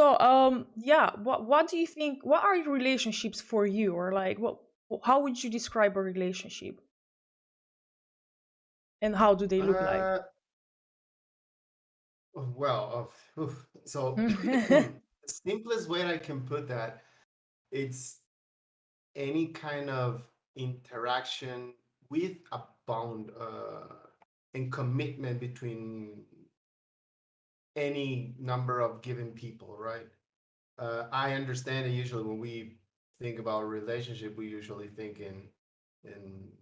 So, yeah, what do you think? What are relationships for you, or like, how would you describe a relationship, and how do they look like? Uh, well, so Mm. the simplest way I can put that, it's any kind of interaction with a bound and commitment between any number of given people, right? I understand that usually when we think about a relationship, we usually think in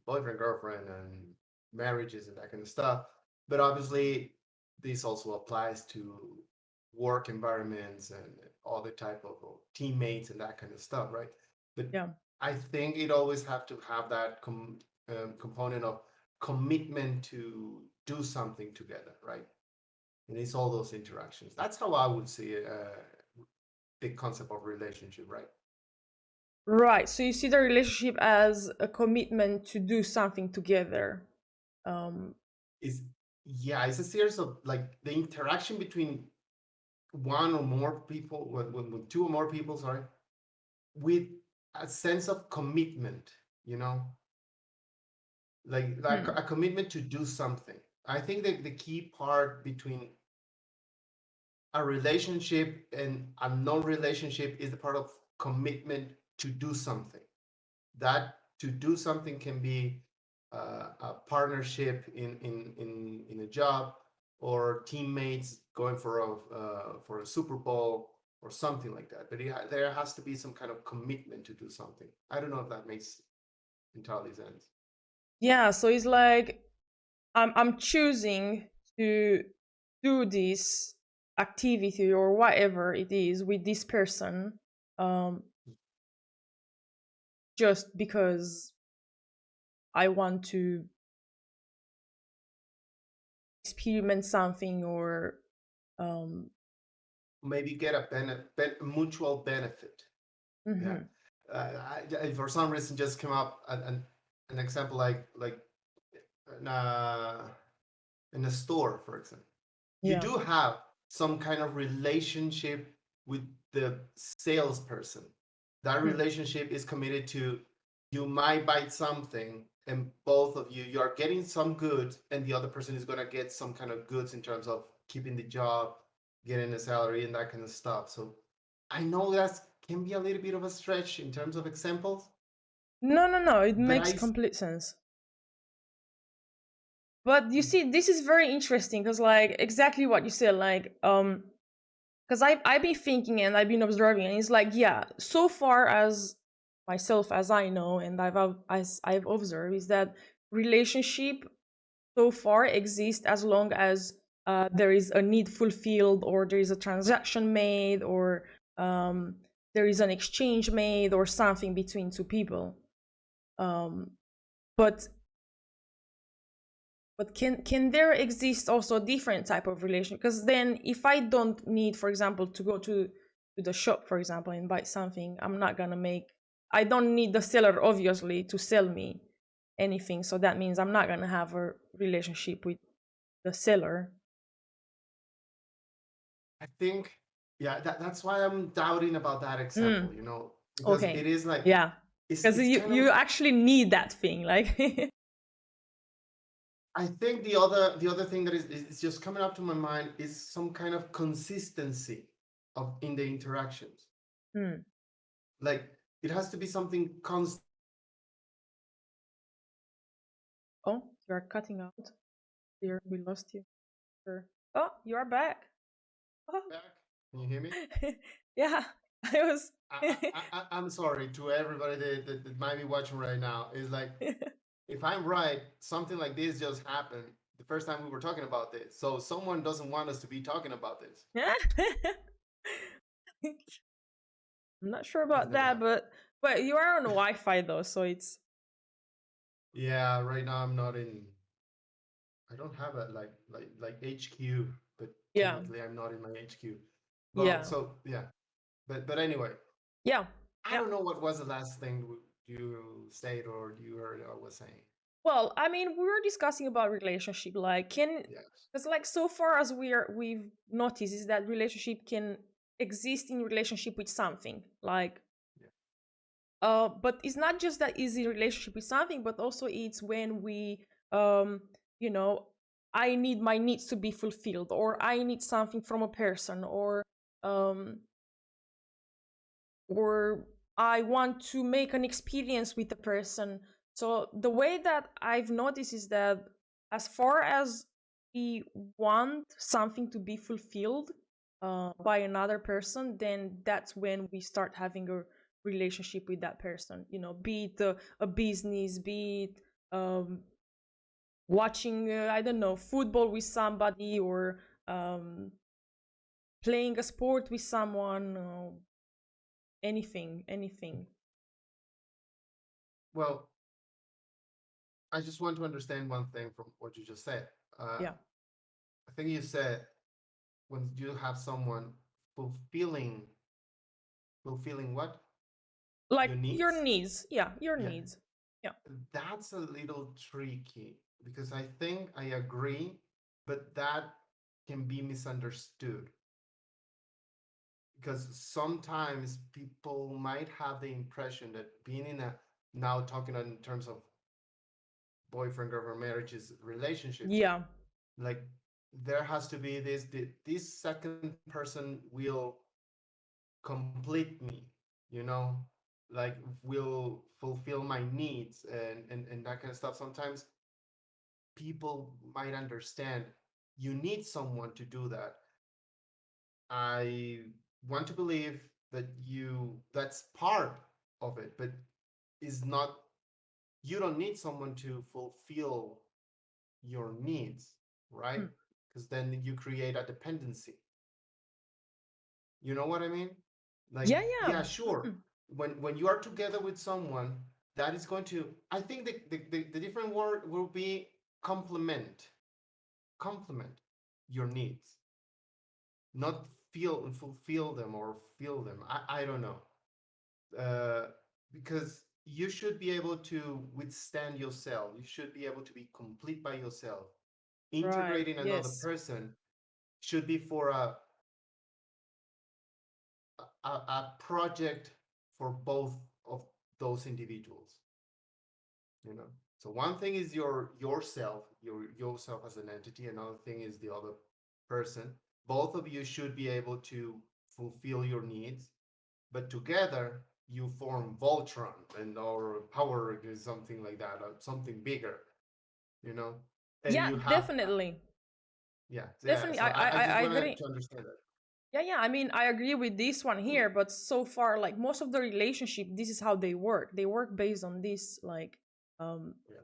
boyfriend, girlfriend, and marriages and that kind of stuff. But obviously, this also applies to work environments and other type of teammates and that kind of stuff, right? But Yeah. I think it always have to have that component of commitment to do something together, right? And it's all those interactions. That's how I would see it. The concept of relationship, right? Right. So you see the relationship as a commitment to do something together. Um, Is Yeah, it's a series of like the interaction between one or more people, with two or more people, sorry, with a sense of commitment, you know, like hmm. a commitment to do something. I think that the key part between a relationship and a non-relationship is the part of commitment to do something. That to do something can be a partnership in a job, or teammates going for a Super Bowl or something like that. But there has to be some kind of commitment to do something. I don't know if that makes entirely sense. Yeah. So it's like I'm choosing to do this activity or whatever it is with this person, um, just because I want to experiment something or um Maybe get a mutual benefit. Yeah. mhm. For some reason, just came up an example like in in a store, for example. You Yeah. do have some kind of relationship with the salesperson. That Hmm. relationship is committed to, you might buy something, and both of you are getting some goods, and the other person is going to get some kind of goods in terms of keeping the job, getting a salary, and that kind of stuff. So I know that can be a little bit of a stretch in terms of examples, No, no, no, it but makes I complete sense. But you see, this is very interesting because, like, exactly what you said, like, because I've been thinking and I've been observing, and it's like, yeah, so far as myself as I know and as I've observed is that relationship so far exist as long as there is a need fulfilled, or there is a transaction made, or um, there is an exchange made or something between two people. Um, but can there exist also a different type of relation? Because then if I don't need, for example, to go to the shop, for example, and buy something, I'm not gonna make, I don't need the seller obviously to sell me anything. So that means I'm not gonna have a relationship with the seller. think, yeah, that's why I'm doubting about that Mm, example, because it okay. is like Yeah. Because it's kind of. you actually need that thing. Like I think the other thing that is just coming up to my mind is some kind of consistency of in the interactions. hmm. Like it has to be something constant. Oh, you're cutting out. Here we lost you. Sure. Oh, you are back. Oh. Back. Can you hear me? Yeah, I was. I'm sorry to everybody that might be watching right now. Is like, if I'm right, something like this just happened the first time we were talking about this. So someone doesn't want us to be talking about this. I'm not sure That's about never that, happened. but you are on Wi-Fi though, so it's Yeah, right now I'm not in. I don't have a like HQ, but yeah, technically I'm not in my HQ. Well, yeah, so yeah, but anyway, yeah, I yeah. don't know what was the last thing you said or you heard or was saying. Well, I mean, we were discussing about relationship, like can, Yes. because like so far as we've noticed is that relationship can exist in relationship with something. Like, Yeah. but it's not just that easy relationship with something, but also it's when we, um, you know, I need my needs to be fulfilled, or I need something from a person, um, or I want to make an experience with the person. So the way that I've noticed is that as far as we want something to be fulfilled by another person, then that's when we start having a relationship with that person. Be it a business, be it watching, I don't know, football with somebody, or playing a sport with someone, anything. Well, I just want to understand one thing from what you just said. Uh, Yeah. I think you said when you have someone fulfilling fulfilling what? Like Your your needs? needs. Yeah, your Yeah, needs. Yeah. that's a little tricky because I think I agree, but that can be misunderstood because sometimes people might have the impression that being in a, now talking in terms of boyfriend girlfriend marriages relationships, Yeah. like there has to be this second person will complete me, you know, like will fulfill my needs and that kind of stuff. Sometimes people might understand you need someone to do that. I want to believe that you that's part of it, but is not, you don't need someone to fulfill your needs, right? Mm. Because then you create a dependency. You know what I mean? Yeah, Like, yeah. yeah, sure. When you are together with someone, that is going to, I think the different word will be complement. Complement your needs, not feel and fulfill them or feel them. I don't know. Uh, because you should be able to withstand yourself. You should be able to be complete by yourself. Right. Integrating another Yes. person should be for a project for both of those individuals, you know. So one thing is yourself as an entity, another thing is the other person. Both of you should be able to fulfill your needs, but together you form Voltron and or Power is something like that, or something bigger, you know. And Yeah, you have definitely. yeah. Definitely. So I, I, I I just I want agree. to understand that. Yeah, yeah. I mean, I agree with this one here, but so far, like most of the relationship, this is how they work. They work based on this, like, um, Yeah,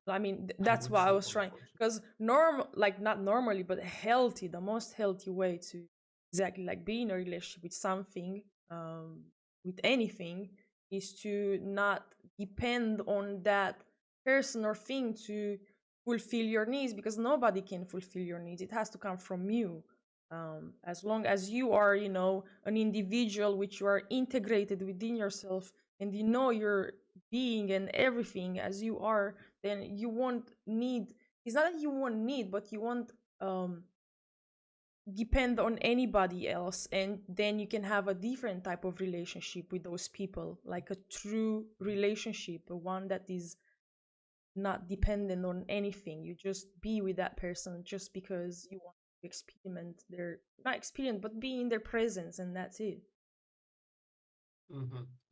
I mean, I that's would what I say was trying. unfortunately. Because like not normally, but healthy, the most healthy way to exactly like be in a relationship with something, with anything, is to not depend on that person or thing to fulfill your needs, because nobody can fulfill your needs. It has to come from you. As long as you are, an individual which you are integrated within yourself, and you know your being and everything as you are, then you won't need, it's not that you won't need, but you won't depend on anybody else, and then you can have a different type of relationship with those people, like a true relationship, a one that is not dependent on anything. You just be with that person just because you want to experiment their, not experiment, but be in their presence, and that's it. Hmm.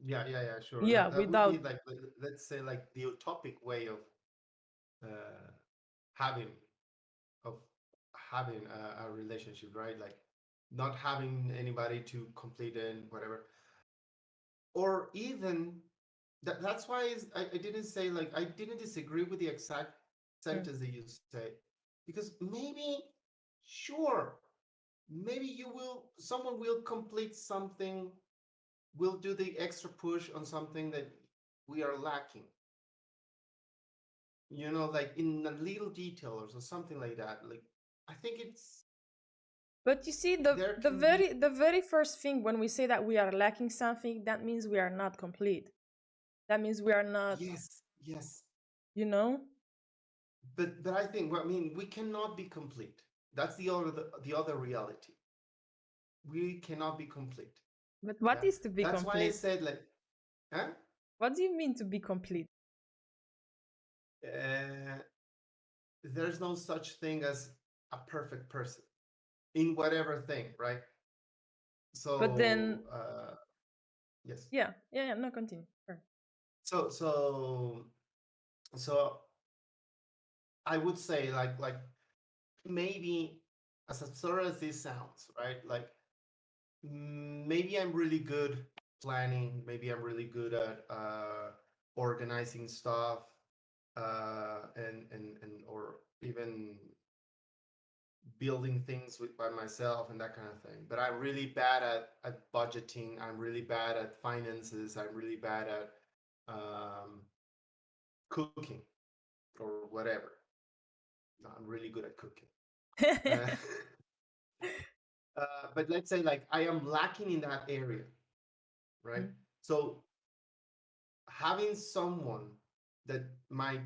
Yeah, sure. Yeah, That would be without. like, let's say, like the utopic way uh, having of having a relationship, right? Like not having anybody to complete and whatever, or even that's why I didn't say, like, I didn't disagree with the exact Mm. sentence that you say, because maybe, sure, maybe someone will complete something, will do the extra push on something that we are lacking, like in a little detail or something like that. Like, I think it's But you see, the there the can be. very the very first thing when we say that we are lacking something, that means we are not complete. That means we are not, Yes, yes, you know? but I think, well, I mean, we cannot be complete. That's the other reality. we cannot be complete. But what Yeah, is to be that's why I complete? said like, huh? What do you mean to be complete? Uh, there's no such thing as a perfect person in whatever thing, right? But So then, yes. yeah, yeah, yeah. No, continue. Sure. So so I would say like maybe as absurd as this sounds, right? Like maybe I'm really good planning. Maybe I'm really good at organizing stuff, and or even building things by myself and that kind of thing. But I'm really bad at budgeting. I'm really bad at finances. I'm really bad at cooking or whatever. No, I'm really good at cooking. Uh, but let's say like I am lacking in that area, right? Mm. So having someone that might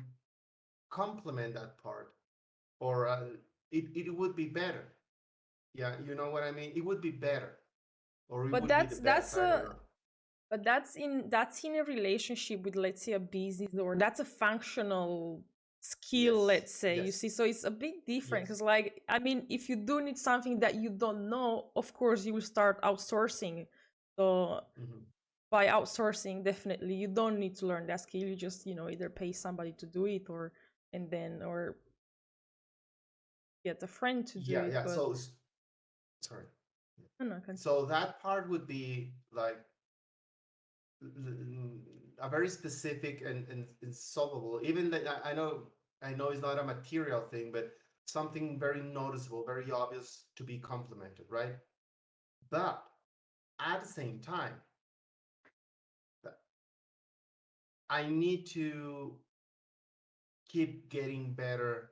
complement that part, or it would be better. Yeah, you know what I mean? It would be better, or it But would be the best. that's I don't a know. but that's in a relationship with, let's say, a business, or that's a functional skill, Yes, let's say, you yes, see. So it's a bit different, yes. because, like, I mean, if you do need something that you don't know, of course you will start outsourcing. So Mhm. by outsourcing, definitely you don't need to learn that skill. You just, either pay somebody to do it, or get a friend to do Yeah, it. yeah. But Sorry. no, no, continue. So that part would be like a very specific and solvable. Even that I know it's not a material thing, but something very noticeable, very obvious to be complemented, right? But at the same time, I need to keep getting better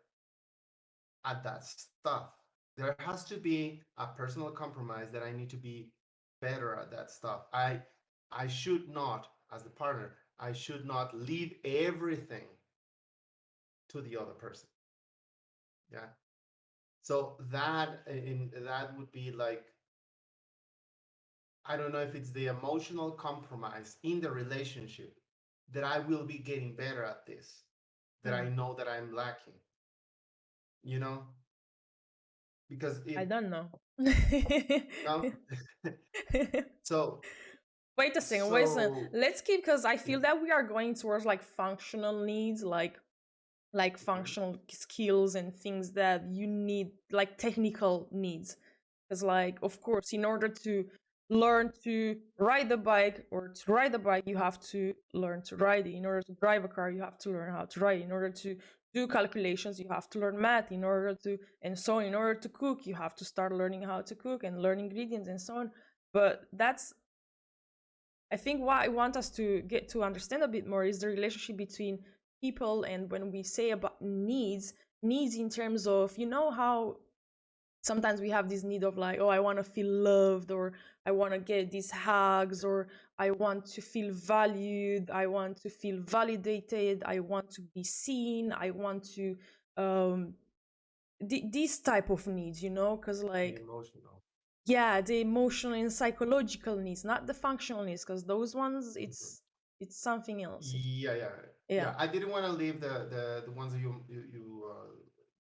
at that stuff. There has to be a personal compromise that I need to be better at that stuff. I should not, as the partner, I should not leave everything to the other person. Yeah. So that would be like, I don't know if it's the emotional compromise in the relationship that I will be getting better at this, that Hmm. I know that I'm lacking, you know? Because I if don't know. no, so Wait a second, wait a second. so Let's keep, because I yeah. feel that we are going towards like functional needs, like Mhm. functional skills and things that you need, like technical needs. Because, like, of course, in order to learn to ride the bike, or to ride the bike, you have to learn to ride it. In order to drive a car, you have to learn how to ride it. In order to do calculations, you have to learn math. In order to, and so on. In order to cook, you have to start learning how to cook and learn ingredients and so on. But that's, I think, what I want us to get to understand a bit more is the relationship between people. And when we say about needs in terms of, how sometimes we have this need of, like, oh, I want to feel loved, or I want to get these hugs, or I want to feel valued, I want to feel validated, I want to be seen, I want to, um these type of needs, because, The like, emotional. yeah, the emotional and psychological needs, not the functional needs, because those ones, Mhm. it's something else. Yeah, yeah, Yeah. yeah. I didn't want to leave the ones that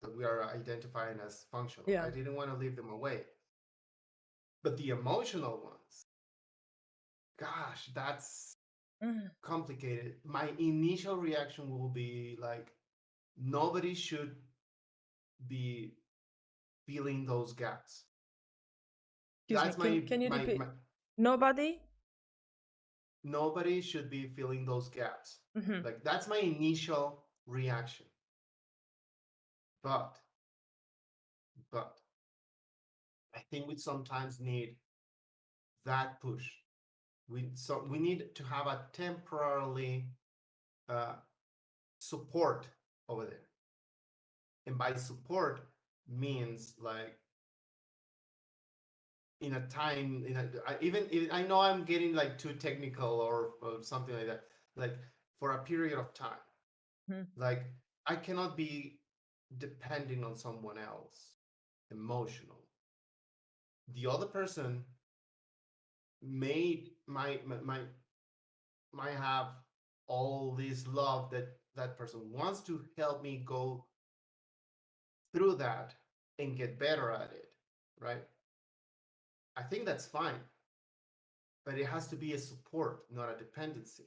that we are identifying as functional. Yeah. I didn't want to leave them away. But the emotional ones, gosh, that's Mhm. complicated. My initial reaction will be like, nobody should be filling those gaps. Excuse me, That's can you my repeat? Nobody. nobody should be filling those gaps. Hmm. Like that's my initial reaction. But but I think we sometimes need that push. We need to have a temporarily uh, support over there, and by support means like in a time even I know I'm getting like too technical or something like that, like for a period of time. Like I cannot be depending on someone else emotionally. The other person might have all this love that that person wants to help me go through that and get better at it, right? I think that's fine, but it has to be a support, not a dependency.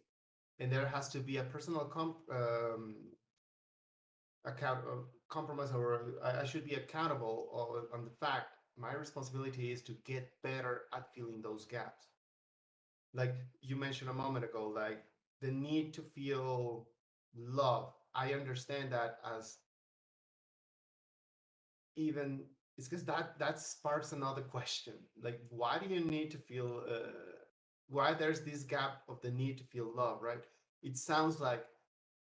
And there has to be a personal account compromise, or I should be accountable on the fact my responsibility is to get better at filling those gaps. Like you mentioned a moment ago, like the need to feel love. I understand that as even it's because that sparks another question. Like, why do you need to feel? Why there's this gap of the need to feel love, right? It sounds like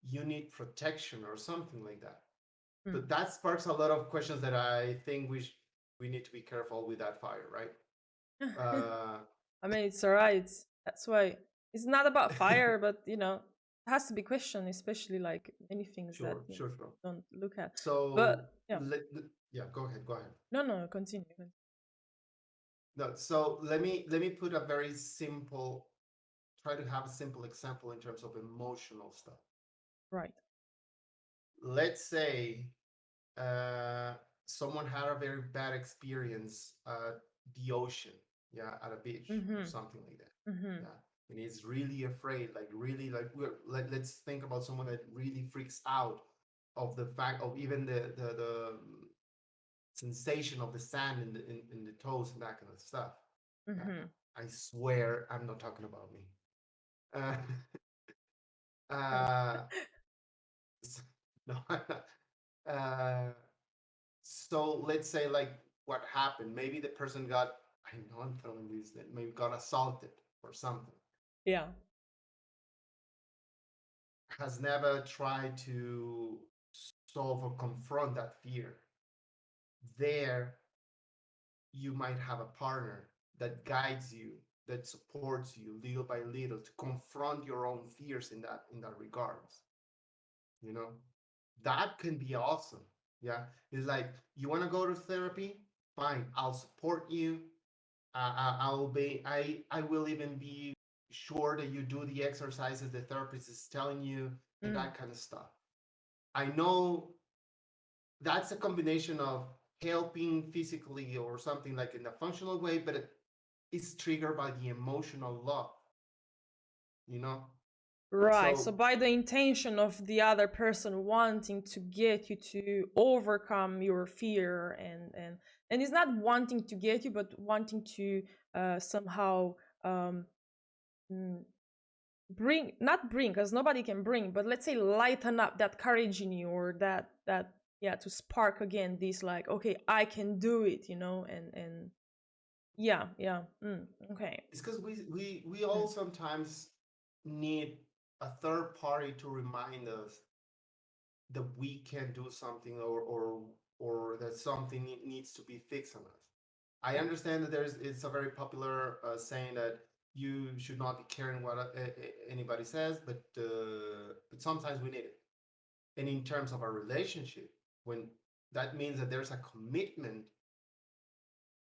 you need protection or something like that. Hmm. But that sparks a lot of questions that I think we need to be careful with that fire, right? Uh, I mean, it's alright. That's why it's not about fire, but it has to be questioned, especially like many things that sure, sure, sure. don't look at. So But yeah, yeah, go ahead, go ahead. no, no, continue. No, so let me put a very simple, try to have a simple example in terms of emotional stuff. Right. Let's say uh, someone had a very bad experience at the ocean, yeah, at a beach or Mm-hmm. something like that, Mm-hmm. yeah, and is really afraid, like really, like let's think about someone that really freaks out of the fact of even the sensation of the sand in the toes and that kind of stuff. Yeah, Mm-hmm. I swear I'm not talking about me. Uh, Right. uh, no, uh, so let's say like what happened. Maybe the person got. I know I'm telling this that maybe got assaulted or something. Yeah. Has never tried to solve or confront that fear. There, you might have a partner that guides you, that supports you little by little to confront your own fears in that regards. You know, that can be awesome. Yeah, it's like you want to go to therapy, fine, I'll support you. I will even be sure that you do the exercises the therapist is telling you and Mm. that kind of stuff. I know that's a combination of helping physically or something like in a functional way, but it's triggered by the emotional love, you know? Right. So So by the intention of the other person wanting to get you to overcome your fear and it's not wanting to get you, but wanting to somehow mm, bring not bring because nobody can bring, but let's say lighten up that courage in you or that yeah to spark again this like okay I can do it, and yeah, yeah. Okay. it's because we Mm, all sometimes need a third party to remind us that we can do something or that something needs to be fixed on us. I right. understand that it's a very popular saying that you should not be caring what anybody says, but sometimes we need it. And in terms of our relationship, when that means that there's a commitment,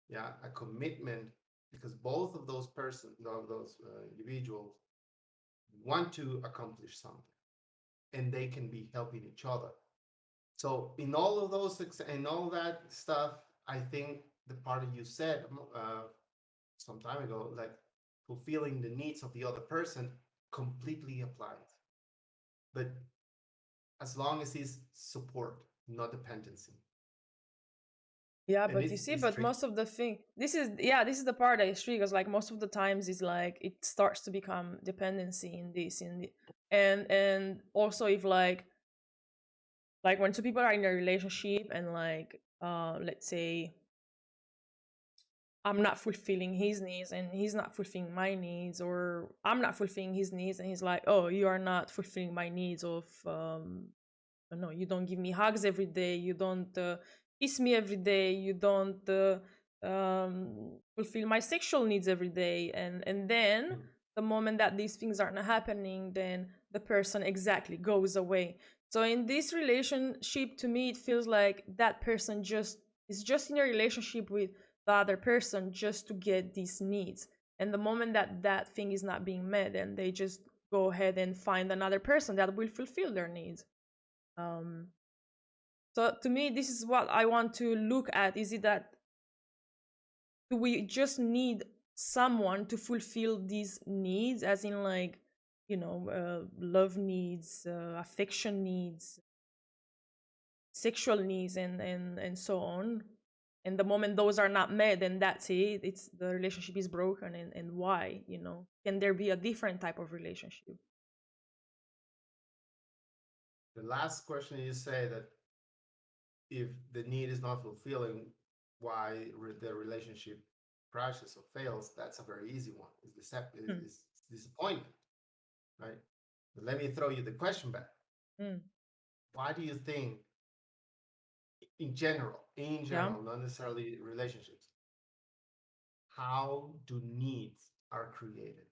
yeah, a commitment because both of those persons, those individuals, want to accomplish something, and they can be helping each other. So in all of those and all that stuff, I think the part that you said some time ago, like fulfilling the needs of the other person, completely applies. But as long as it's support, not dependency, Yeah, and but you it's see, it's but most tricky. of the thing, this is the part that is tricky because like most of the times is like it starts to become dependency in this in the and also if like when two people are in a relationship and like let's say I'm not fulfilling his needs and he's not fulfilling my needs, or I'm not fulfilling his needs and he's like, oh, you are not fulfilling my needs of no, you don't give me hugs every day, you don't kiss me every day, you don't fulfill my sexual needs every day, and then Mm. the moment that these things aren't happening, then the person exactly goes away. So in this relationship, to me, it feels like that person just is just in a relationship with the other person just to get these needs. And the moment that that thing is not being met, then they just go ahead and find another person that will fulfill their needs. um so to me, this is what I want to look at. Is it that do we just need someone to fulfill these needs, as in like, love needs, affection needs, sexual needs, and so on? And the moment those are not met, then that's it, it's the relationship is broken. And why, can there be a different type of relationship? The last question you say that if the need is not fulfilling, why the relationship crashes or fails? That's a very easy one. Hmm. Is disappointment, right? But let me throw you the question back. Mm. Why do you think, in Yeah. general, not necessarily relationships, how do needs are created?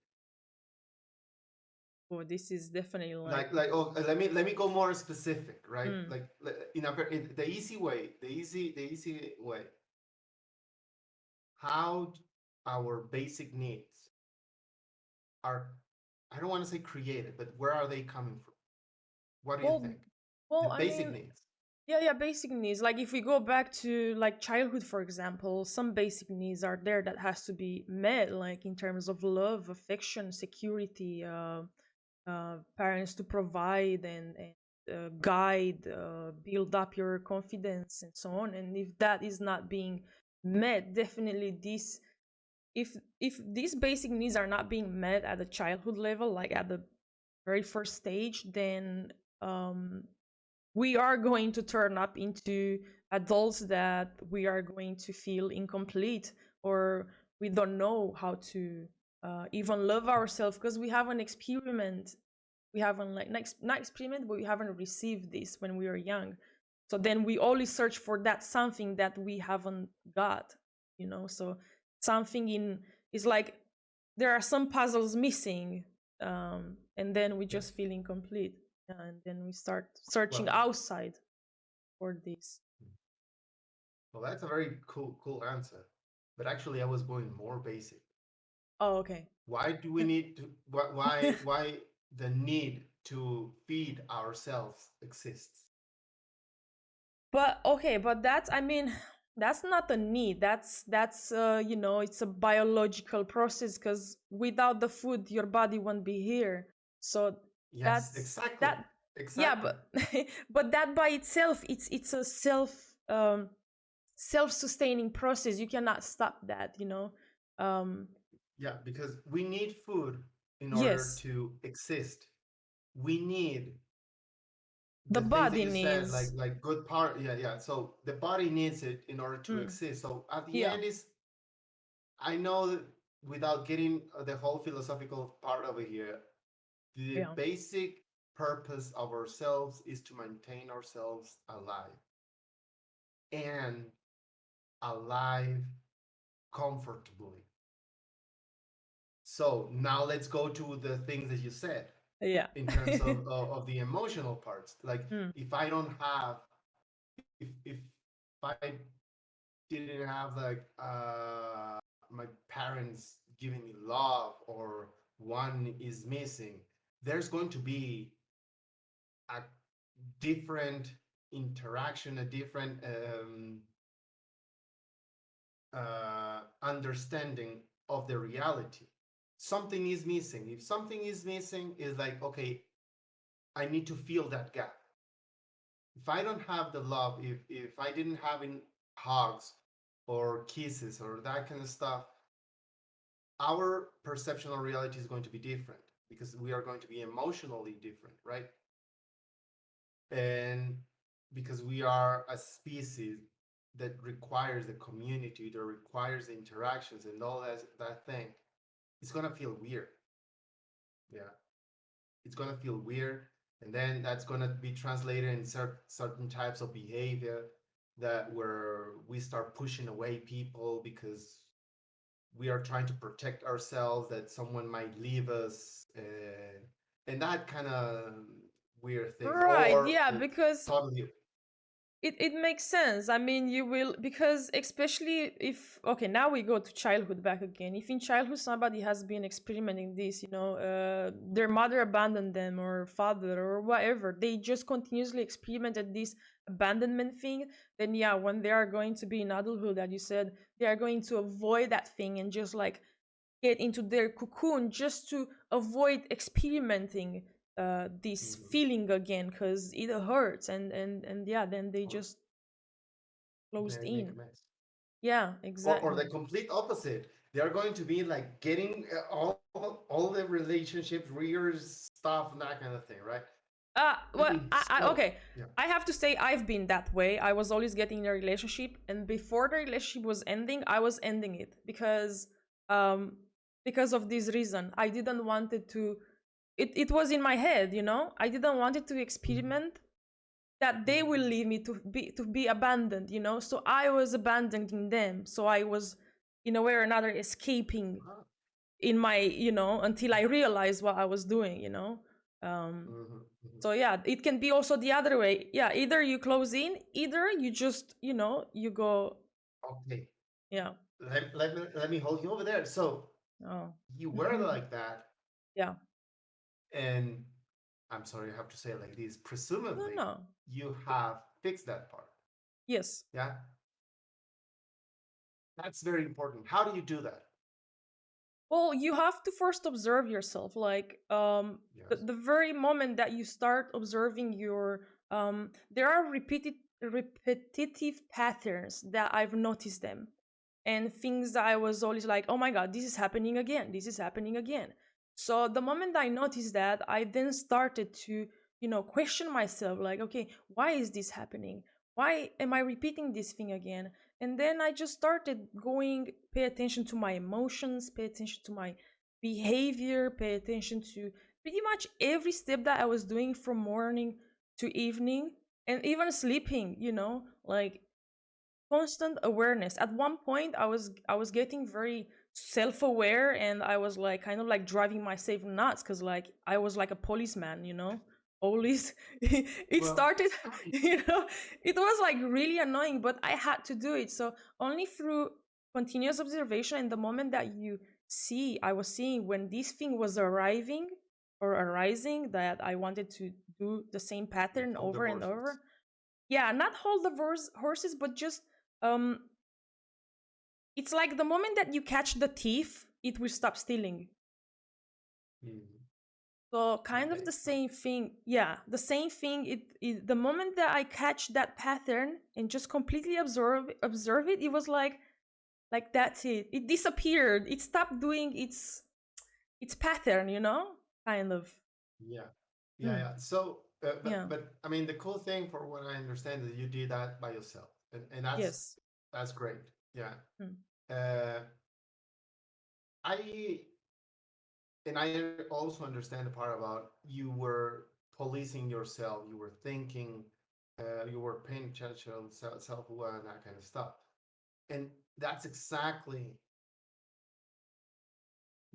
Oh, this is definitely like. Let me go more specific, right? Mm. Like in the easy way, the easy way. How our basic needs are, I don't want to say created, but where are they coming from? What do you well think? The well, I basic mean, needs. yeah, basic needs. Like if we go back to like childhood, for example, some basic needs are there that has to be met, like in terms of love, affection, security, parents to provide and guide, build up your confidence, and so on. And if that is not being met, definitely this if these basic needs are not being met at the childhood level, like at the very first stage, then um we are going to turn up into adults that we are going to feel incomplete, or we don't know how to even love ourselves, because we haven't like not experiment, but we haven't received this when we were young. So then we always search for that something that we haven't got, so something in is like there are some puzzles missing, and then we Yeah. just feel incomplete. And then we start searching Well, outside for this. well, that's a very cool answer. But actually, I was going more basic. Oh, okay. Why do we need to? Why the need to feed ourselves exists? But okay, but that's, I mean, that's not a need. That's it's a biological process, because without the food, your body won't be here. So Yes, that's exactly, that. Yeah, exactly. but but that by itself, it's a self-sustaining process. You cannot stop that. Um, Yeah, because we need food in order yes, to exist. We need the the things that body you said, needs. like good part. Yeah, yeah. So the body needs it in order to Mm, exist. So at the yeah, end is, I know that without getting the whole philosophical part over here, the yeah. basic purpose of ourselves is to maintain ourselves alive and alive comfortably. So now let's go to the things that you said Yeah. in terms of the emotional parts. Like Mm, if I don't have, if I didn't have like my parents giving me love, or one is missing, there's going to be a different interaction, a different understanding of the reality. Something is missing. If something is missing, is like, okay, I need to fill that gap. If I don't have the love, if I didn't have in hugs or kisses or that kind of stuff, our perception of reality is going to be different, because we are going to be emotionally different, right? And because we are a species that requires the community, that requires the interactions and all that thing, it's gonna feel weird. Yeah, it's gonna feel weird, and then that's gonna be translated in certain types of behavior, that where we start pushing away people because we are trying to protect ourselves, that someone might leave us, and that kind of weird things, right. or Yeah, because totally. it makes sense. I mean, you will, because especially if, okay, now we go to childhood back again. If in childhood somebody has been experimenting this, their mother abandoned them or father or whatever, they just continuously experimented this abandonment thing. Then yeah, when they are going to be in adulthood, that you said, they are going to avoid that thing and just like get into their cocoon just to avoid experimenting this Mhm. feeling again because it hurts, and yeah, then they Or just closed they make a in. mess. Yeah, Or the exactly. complete opposite. They are going to be like getting all the relationships, rear stuff, and that kind of thing, right? Well, So okay. yeah. I have to say I've been that way. I was always getting in a relationship, and before the relationship was ending, I was ending it um, because of this reason. I didn't want it to. It was in my head, I didn't want it to Mhm. experiment that they will Mhm. leave me to be abandoned, so I was abandoning them, so I was in a way or another escaping Ah. in my until I realized what I was doing, um Mhm. Mhm. so yeah, it can be also the other way. Yeah, either you close in, either you just you go. Okay. Yeah. Let me hold you over there. So Oh. you were like that, Yeah. and I'm sorry, I have to say it like this. No, Presumably, no. you have fixed that part. Yes. Yeah, that's very important. How do you do that? Well, you have to first observe yourself. Like, Yes. the very moment that you start observing there are repetitive patterns that I've noticed them, and things that I was always like, oh my god, this is happening again. This is happening again. So the moment I noticed that, I then started to, question myself, like, okay, why is this happening? Why am I repeating this thing again? And then I just started going, pay attention to my emotions, pay attention to my behavior, pay attention to pretty much every step that I was doing from morning to evening, and even sleeping, like constant awareness. At one point I was getting very self-aware, and I was like kind of like driving myself nuts because like I was like a policeman, always. It Well, started, it was like really annoying, but I had to do it. So only through continuous observation, and the moment that you see, I was seeing when this thing was arriving or arising, that I wanted to do the same like pattern hold the over and horses. over. Yeah, not hold the horses, but just um it's like the moment that you catch the thief, it will stop stealing. Mhm. So kind of Okay. the same thing. Yeah, the same thing. It the moment that I catch that pattern and just completely observe it, it was like that's it. It disappeared. It stopped doing its pattern, kind of. Yeah. Yeah. Mm, Yeah. So, but yeah. but I mean, the cool thing, for what I understand, is you did that by yourself, and Yes. that's great. Yeah. Mm, Uh, I and I also understand the part about you were policing yourself. You were thinking. You were paying attention, self-aware, and that kind of stuff. And that's exactly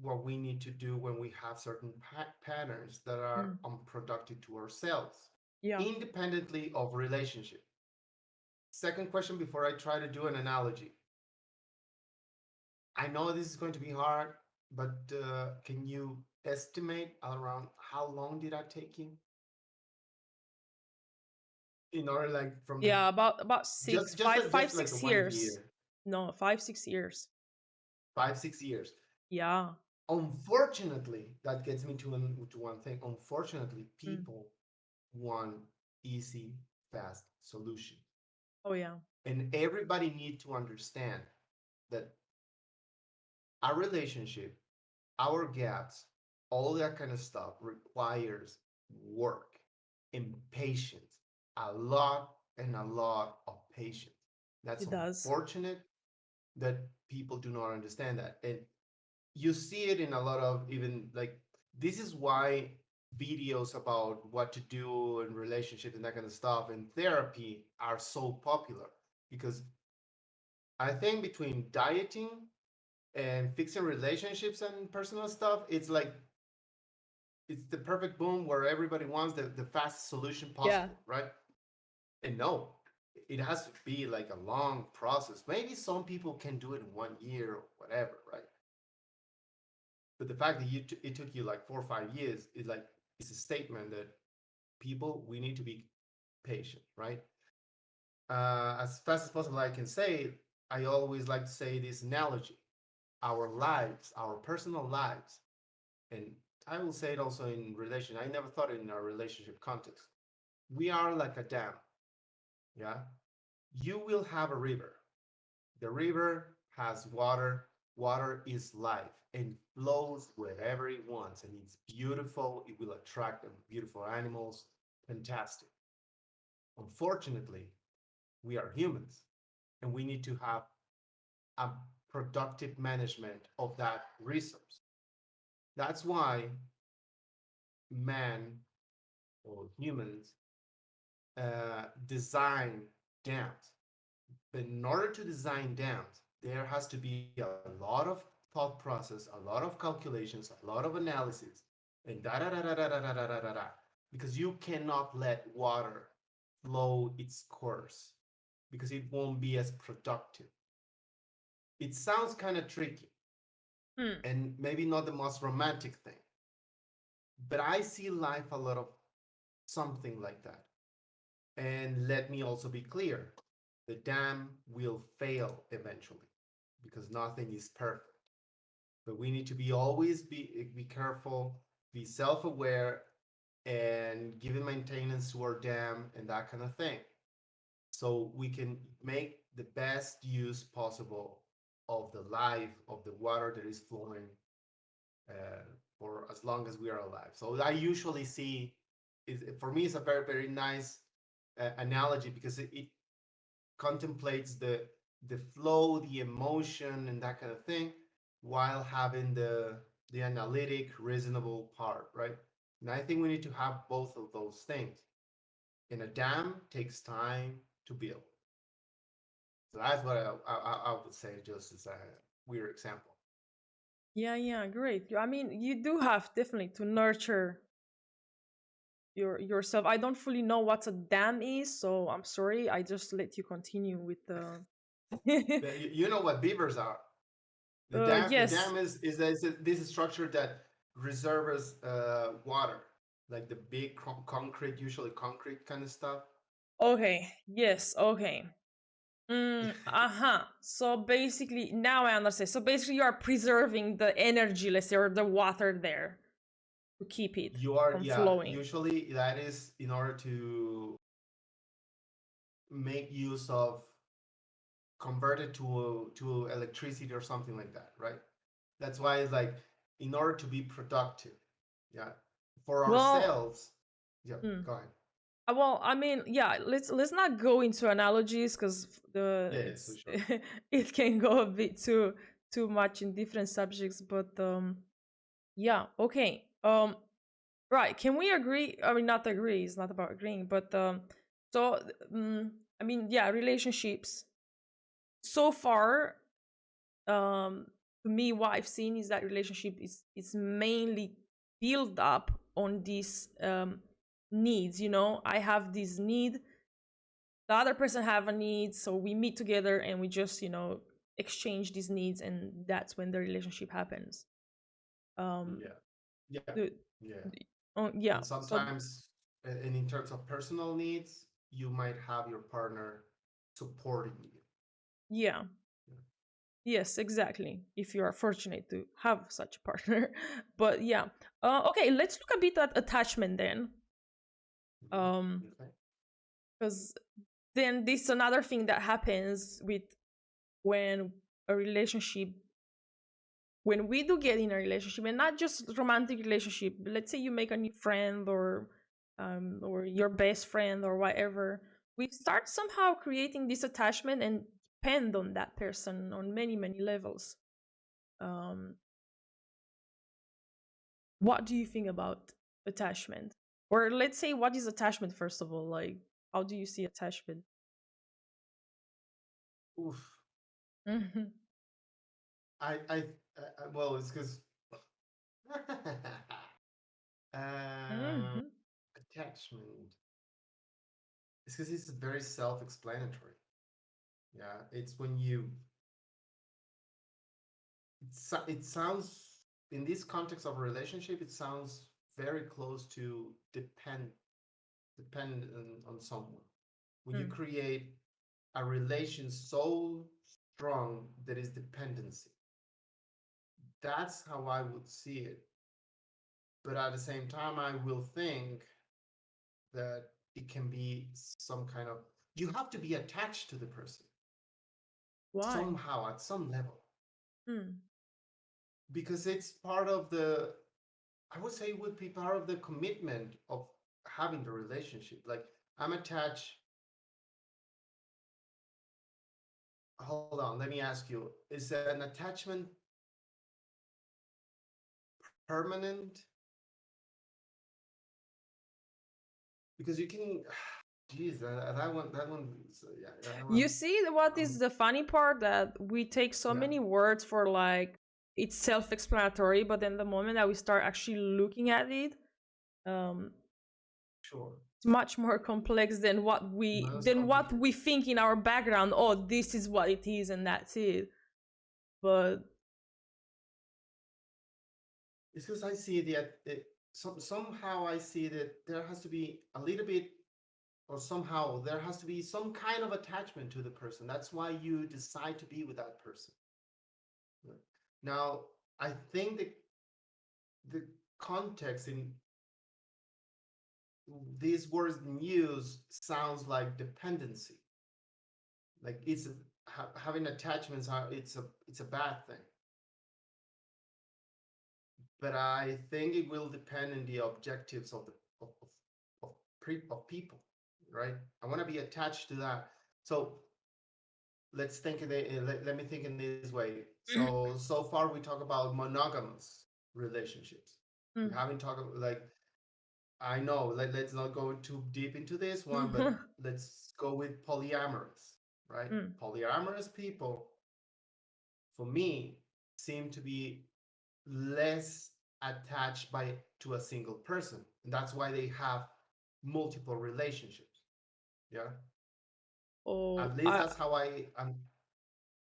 what we need to do when we have certain patterns that are mm, unproductive to ourselves, yeah. independently of relationship. Second question, before I try to do an analogy. I know this is going to be hard, but can you estimate around how long did that take you? In order, like, from the Yeah, about six, five, five, just like a six one years. year, No, 5, 6 years. 5 6 years. Yeah. Unfortunately, that gets me to one thing. Unfortunately, Mm. people want easy, fast solution. Oh yeah. And everybody need to understand that our relationship, our gaps, all that kind of stuff requires work and patience. A lot and a lot of patience. That's It does. unfortunate that people do not understand that. And you see it in a lot of, even like, this is why videos about what to do in relationships and that kind of stuff and therapy are so popular, because I think between dieting and fixing relationships and personal stuff, it's like it's the perfect boom where everybody wants the fastest solution Yeah. possible, right? And no, it has to be like a long process. Maybe some people can do it in 1 year or whatever, right? But the fact that it took you like 4 or 5 years is like it's a statement that people, we need to be patient, right? As fast as possible, I can say, I always like to say this analogy: our lives, our personal lives, and I will say it also in relation. I never thought it in our relationship context. We are like a dam. Yeah, you will have a river. The river has water. Water is life and flows wherever it wants, and it's beautiful. It will attract beautiful animals. Fantastic. Unfortunately, we are humans, and we need to have a productive management of that resource. That's why man or humans design dams. But in order to design dams, there has to be a lot of thought process, a lot of calculations, a lot of analysis, and da da da da da da da da da da. Because you cannot let water flow its course, because it won't be as productive. It sounds kind of tricky Hmm. and maybe not the most romantic thing, but I see life a lot of something like that. And let me also be clear, the dam will fail eventually because nothing is perfect. But we need to be always be careful, be self-aware, and give maintenance to our dam and that kind of thing. So we can make the best use possible of the life of the water that is flowing uh, for as long as we are alive. So I usually see, for me, it's a very very nice analogy because it contemplates the flow, the emotion, and that kind of thing, while having the analytic, reasonable part, right? And I think we need to have both of those things. And a dam takes time to build. So that's what I would say, just as a weird example. Yeah, yeah, great. I mean, you do have definitely to nurture yourself. I don't fully know what a dam is, so I'm sorry. I just let you continue with the. But you know what beavers are. The dam Yes. is this structure that reserves water, like the big concrete, usually concrete kind of stuff. Okay. Yes. Okay. Uh-huh. So basically, now I understand. So basically, you are preserving the energy, let's say, or the water there to keep it You are, from yeah, flowing. usually that is in order to make use of, convert it to electricity or something like that, right? That's why it's like, in order to be productive, yeah, for Well, ourselves. Yeah, mm, go ahead. well, I mean, yeah. Let's not go into analogies because the Yeah, yeah, so it's sure. it can go a bit too much in different subjects. But yeah. Okay. Right. Can we agree? I mean, not agree. It's not about agreeing, but so I mean, yeah, relationships so far, to me, what I've seen is that relationship is mainly built up on these needs. I have this need, the other person have a need, so we meet together and we just exchange these needs, and that's when the relationship happens. Um, Yeah, yeah, the, yeah. yeah. And So sometimes, and in terms of personal needs, you might have your partner supporting you. yeah. Yes, exactly. If you are fortunate to have such a partner. But yeah. Okay, let's look a bit at attachment then. Okay. Because then this is another thing that happens with when a relationship when we do get in a relationship, and not just romantic relationship, but let's say you make a new friend, or your best friend or whatever, we start somehow creating this attachment and depend on that person on many many levels. um what do you think about attachment? Or let's say, what is attachment first of all? Like, how do you see attachment? Oof. Hmm. Well, it's because uh, Hmm. attachment. It's because it's very self-explanatory. Yeah, it's when you it sounds in this context of a relationship, it sounds very close to depend on someone. When you Mm. create a relation so strong that is dependency, that's how I would see it. But at the same time, I will think that it can be some kind of, you have to be attached to the person Why? somehow at some level, Mm. because it's part of the, I would say it would be part of the commitment of having the relationship. Like, I'm attached. Hold on, let me ask you, is an attachment permanent? Because you can, geez, that one, yeah, that You one. see what is Um, the funny part, that we take so yeah, many words for like it's self-explanatory, but then the moment that we start actually looking at it, um, sure. it's much more complex Most than what complicated. we think in our background. Oh, this is what it is, and that's it. But It's because I see somehow I see that there has to be a little bit, or somehow there has to be some kind of attachment to the person. That's why you decide to be with that person. Right? Now, I think the context in these words in use sounds like dependency. Like it's having attachments. It's a bad thing. But I think it will depend on the objectives of the of people, right? I want to be attached to that. So let's think of it. Let me think in this way. So far we talk about monogamous relationships. We mm. haven't talked about, like, I know. Let's not go too deep into this one, but let's go with polyamorous, right? Mm. Polyamorous people, for me, seem to be less attached to a single person, and that's why they have multiple relationships. Yeah, Oh, at least that's how I'm.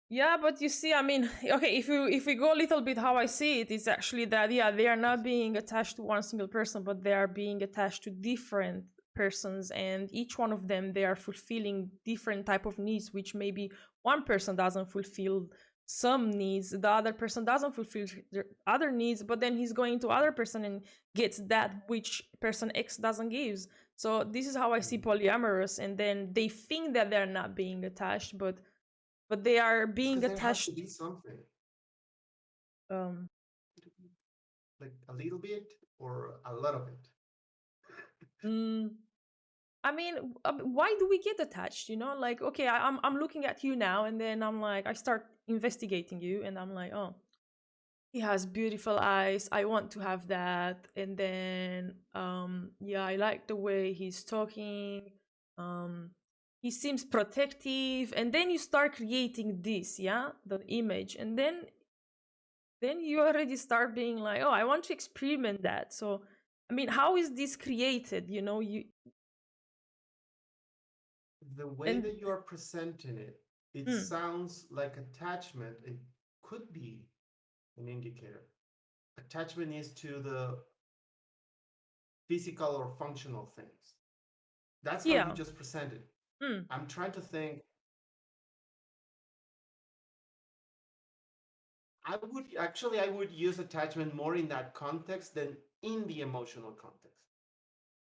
yeah, but you see, I mean, okay, if we go a little bit how I see it, is actually that yeah, they are not being attached to one single person, but they are being attached to different persons, and each one of them they are fulfilling different type of needs, which maybe one person doesn't fulfill some needs, the other person doesn't fulfill the other needs, but then he's going to other person and gets that which person X doesn't gives. So this is how I see Mhm. polyamorous, and then they think that they're not being attached, but they are It's being because there has to attached. be something, um like a little bit or a lot of it. mm, I mean, why do we get attached, like, okay, I'm looking at you now, and then I'm like, I start investigating you, and I'm like, oh, he has beautiful eyes, I want to have that. And then yeah, I like the way he's talking. um he seems protective, and then you start creating this, yeah, the image, and then you already start being like, oh, I want to experiment that. So I mean, how is this created, you The way and that you are presenting it, it mm, sounds like attachment. It could be an indicator. Attachment is to the physical or functional things. That's how you yeah. just presented. mm, I'm trying to think. I would use attachment more in that context than in the emotional context.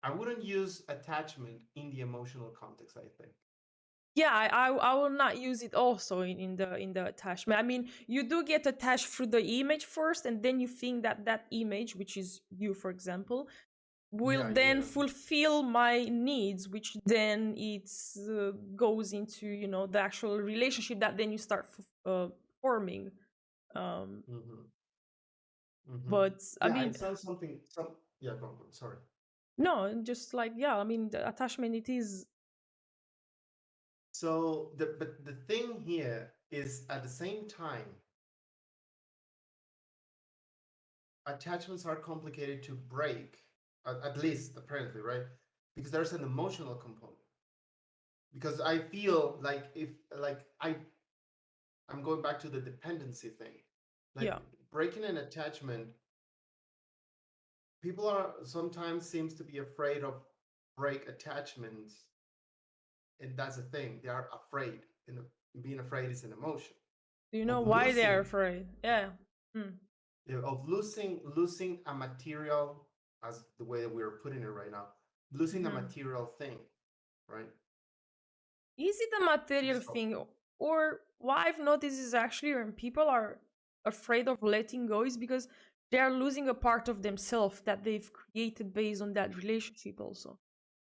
I wouldn't use attachment in the emotional context, I think. yeah, I will not use it also in the attachment. I mean, you do get attached through the image first, and then you think that that image, which is you, for example, will Yeah, then yeah. fulfill my needs, which then it's goes into, the actual relationship that then you start forming. um Mm-hmm. Mm-hmm. but I Yeah, mean, it sounds something. Yeah, go on. Sorry. no, just like, yeah, I mean, the attachment, it is. But the thing here is, at the same time, attachments are complicated to break, at least apparently, right? Because there's an emotional component. because I feel like if like I'm going back to the dependency thing. Like Yeah. breaking an attachment, people are sometimes seems to be afraid of break attachments, and that's the thing. They are afraid, and being afraid is an emotion Do you know of why they are losing, afraid? Yeah. Mm. losing a material, as the way that we're putting it right now, losing a Hmm. material thing, right? Is it a material So thing? Or what I've noticed is actually when people are afraid of letting go is because they're losing a part of themselves that they've created based on that relationship also.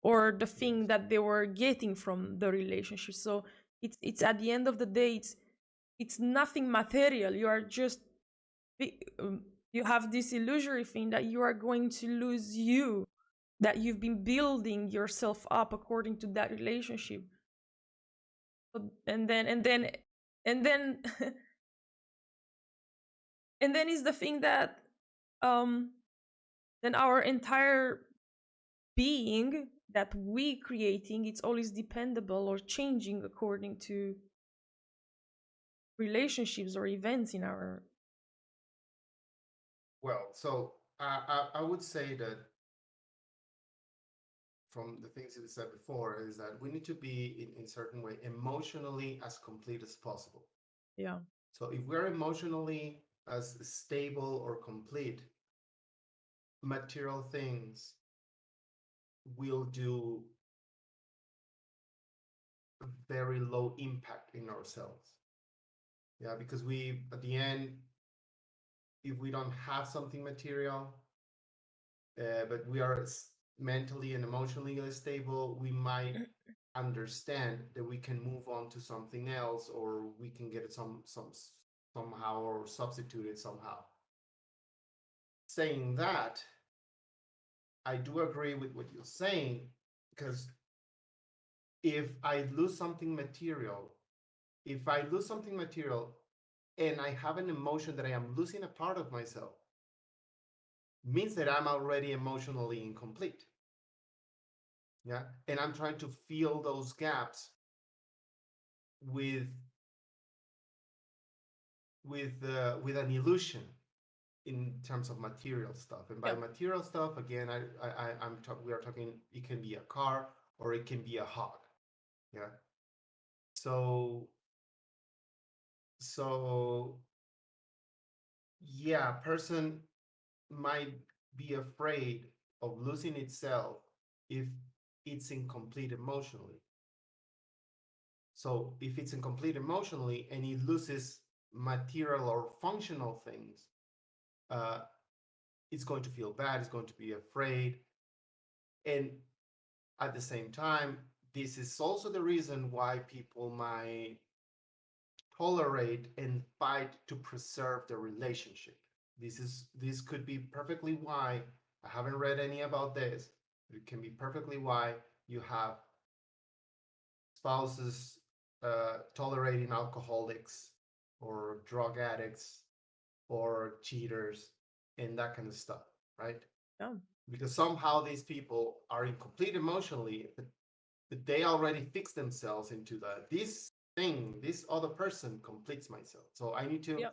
Or the thing yes, that they were getting from the relationship. So it's at the end of the day, it's nothing material. You are just you have this illusory thing that you are going to lose you, that you've been building yourself up according to that relationship. And then and then is the thing that um then our entire being that we creating, it's always dependable or changing according to relationships or events in our. well, so I would say that from the things you said before is that we need to be in certain way emotionally as complete as possible. Yeah. So if we're emotionally as stable or complete, material things will do very low impact in ourselves. Yeah, because we at the end, if we don't have something material, but we are mentally and emotionally stable, we might understand that we can move on to something else, or we can get it somehow or substitute it somehow. Saying that, I do agree with what you're saying, because if I lose something material, if I lose something material and I have an emotion that I am losing a part of myself, means that I'm already emotionally incomplete. Yeah. And I'm trying to fill those gaps with with an illusion in terms of material stuff. And by Yeah. material stuff, again, we are talking. It can be a car or it can be a hug. Yeah. So so yeah, a person might be afraid of losing itself if it's incomplete emotionally. So if it's incomplete emotionally and it loses material or functional things, uh, it's going to feel bad. It's going to be afraid, and at the same time, this is also the reason why people might tolerate and fight to preserve the relationship. This could be perfectly why I haven't read any about this. It can be perfectly why you have spouses tolerating alcoholics or drug addicts or cheaters and that kind of stuff, right? Yeah. Because somehow these people are incomplete emotionally, but they already fix themselves into this thing, this other person completes myself. So I need to Yeah.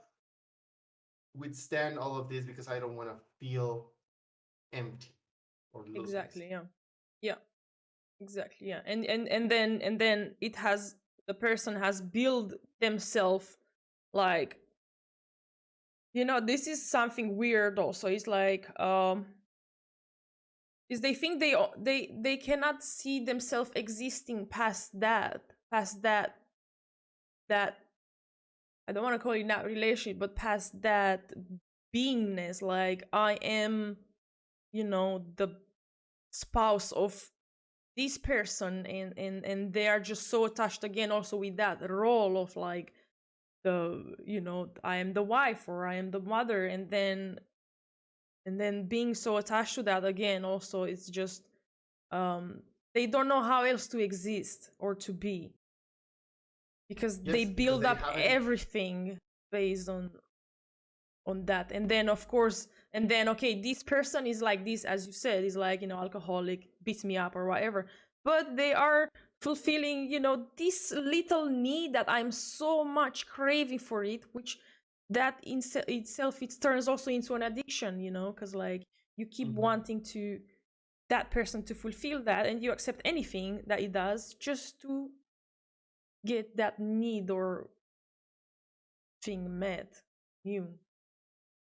withstand all of this because I don't want to feel empty or lose myself. Exactly. Yeah. Yeah. Exactly. Yeah. And then it has, the person has built themselves, like, this is something weird also. It's like is they think they cannot see themselves existing past that I don't want to call it not relationship, but past that beingness. Like, I am, the spouse of this person, and they are just so attached again also with that role of, like, I am the wife or I am the mother, and then being so attached to that again also, it's just um they don't know how else to exist or to be, because they Yes, because build they up haven't. everything based on that. And then, of course, and then, okay, this person is like this, as you said, is like, alcoholic, beats me up or whatever, but they are fulfilling, this little need that I'm so much craving for it, which that in itself it turns also into an addiction, because like you keep Mhm. wanting to that person to fulfill that, and you accept anything that it does just to get that need or thing met. You.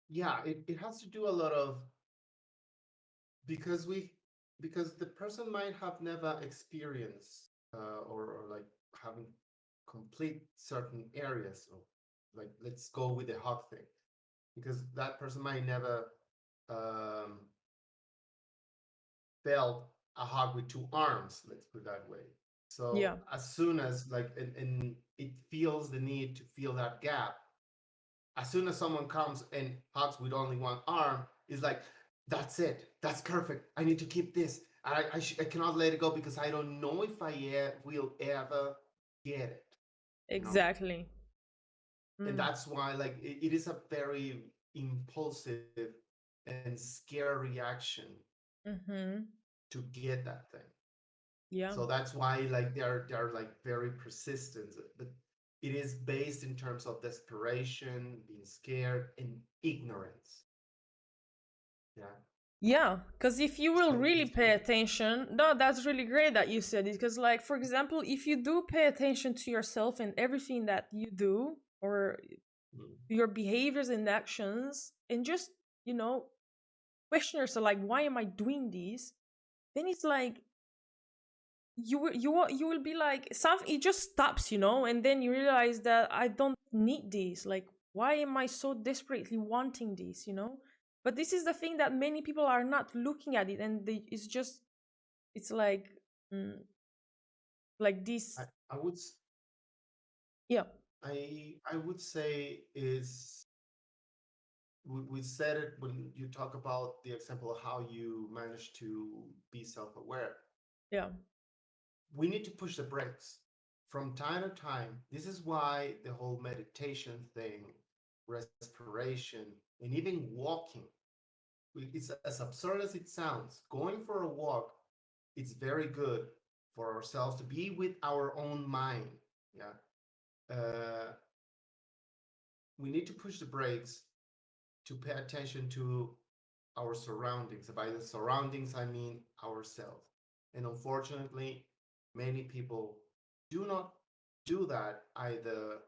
Yeah, it has to do a lot of, because we because the person might have never experienced, or like haven't complete certain areas of, like, let's go with the hug thing, because that person might never um, felt a hug with two arms, let's put it that way. So Yeah, as soon as, like, and it feels the need to fill that gap, as soon as someone comes and hugs with only one arm, it's like, that's it, that's perfect, I need to keep this. I cannot let it go because I don't know if will ever get it, you know. exactly. And Mm. that's why, like, it is a very impulsive and scary reaction Mm-hmm. to get that thing. Yeah. So that's why, like, they're like very persistent, but it is based in terms of desperation, being scared, and ignorance. Yeah. Yeah, because if you will So really it's pay attention, no, that's really great that you said it. Because, like, for example, if you do pay attention to yourself and everything that you do, or mm, your behaviors and actions, and just, you know, question yourself, like, why am I doing this? Then it's like you will be like, some it just stops, and then you realize that I don't need this. Like, why am I so desperately wanting this? But this is the thing that many people are not looking at it, and it's like, mm, like I, this. I would Yeah, I would say is, we said it when you talk about the example of how you manage to be self-aware. yeah, We need to push the brakes from time to time. This is why the whole meditation thing, respiration, and even walking, it's as absurd as it sounds. Going for a walk, it's very good for ourselves to be with our own mind. Yeah. We need to push the brakes to pay attention to our surroundings. By the surroundings, I mean ourselves. And unfortunately, many people do not do that, either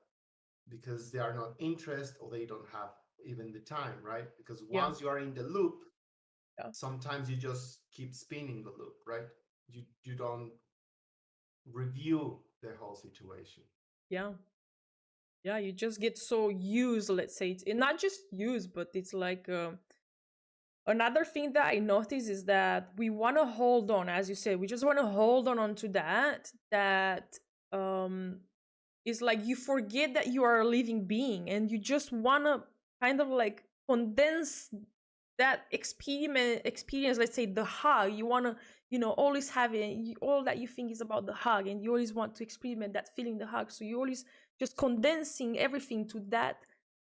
because they are not interested or they don't have even the time, right? Because yeah, once you are in the loop, yeah, sometimes you just keep spinning the loop, right? You don't review the whole situation. yeah, yeah. You just get so used, let's say. It's not just used, but it's like, another thing that I notice is that we want to hold on, as you said, we just want to hold on to that um is like, you forget that you are a living being, and you just want to kind of like condense that experience, let's say the hug. You want to, always have it. All that you think is about the hug, and you always want to experiment that feeling, the hug. So you always just condensing everything to that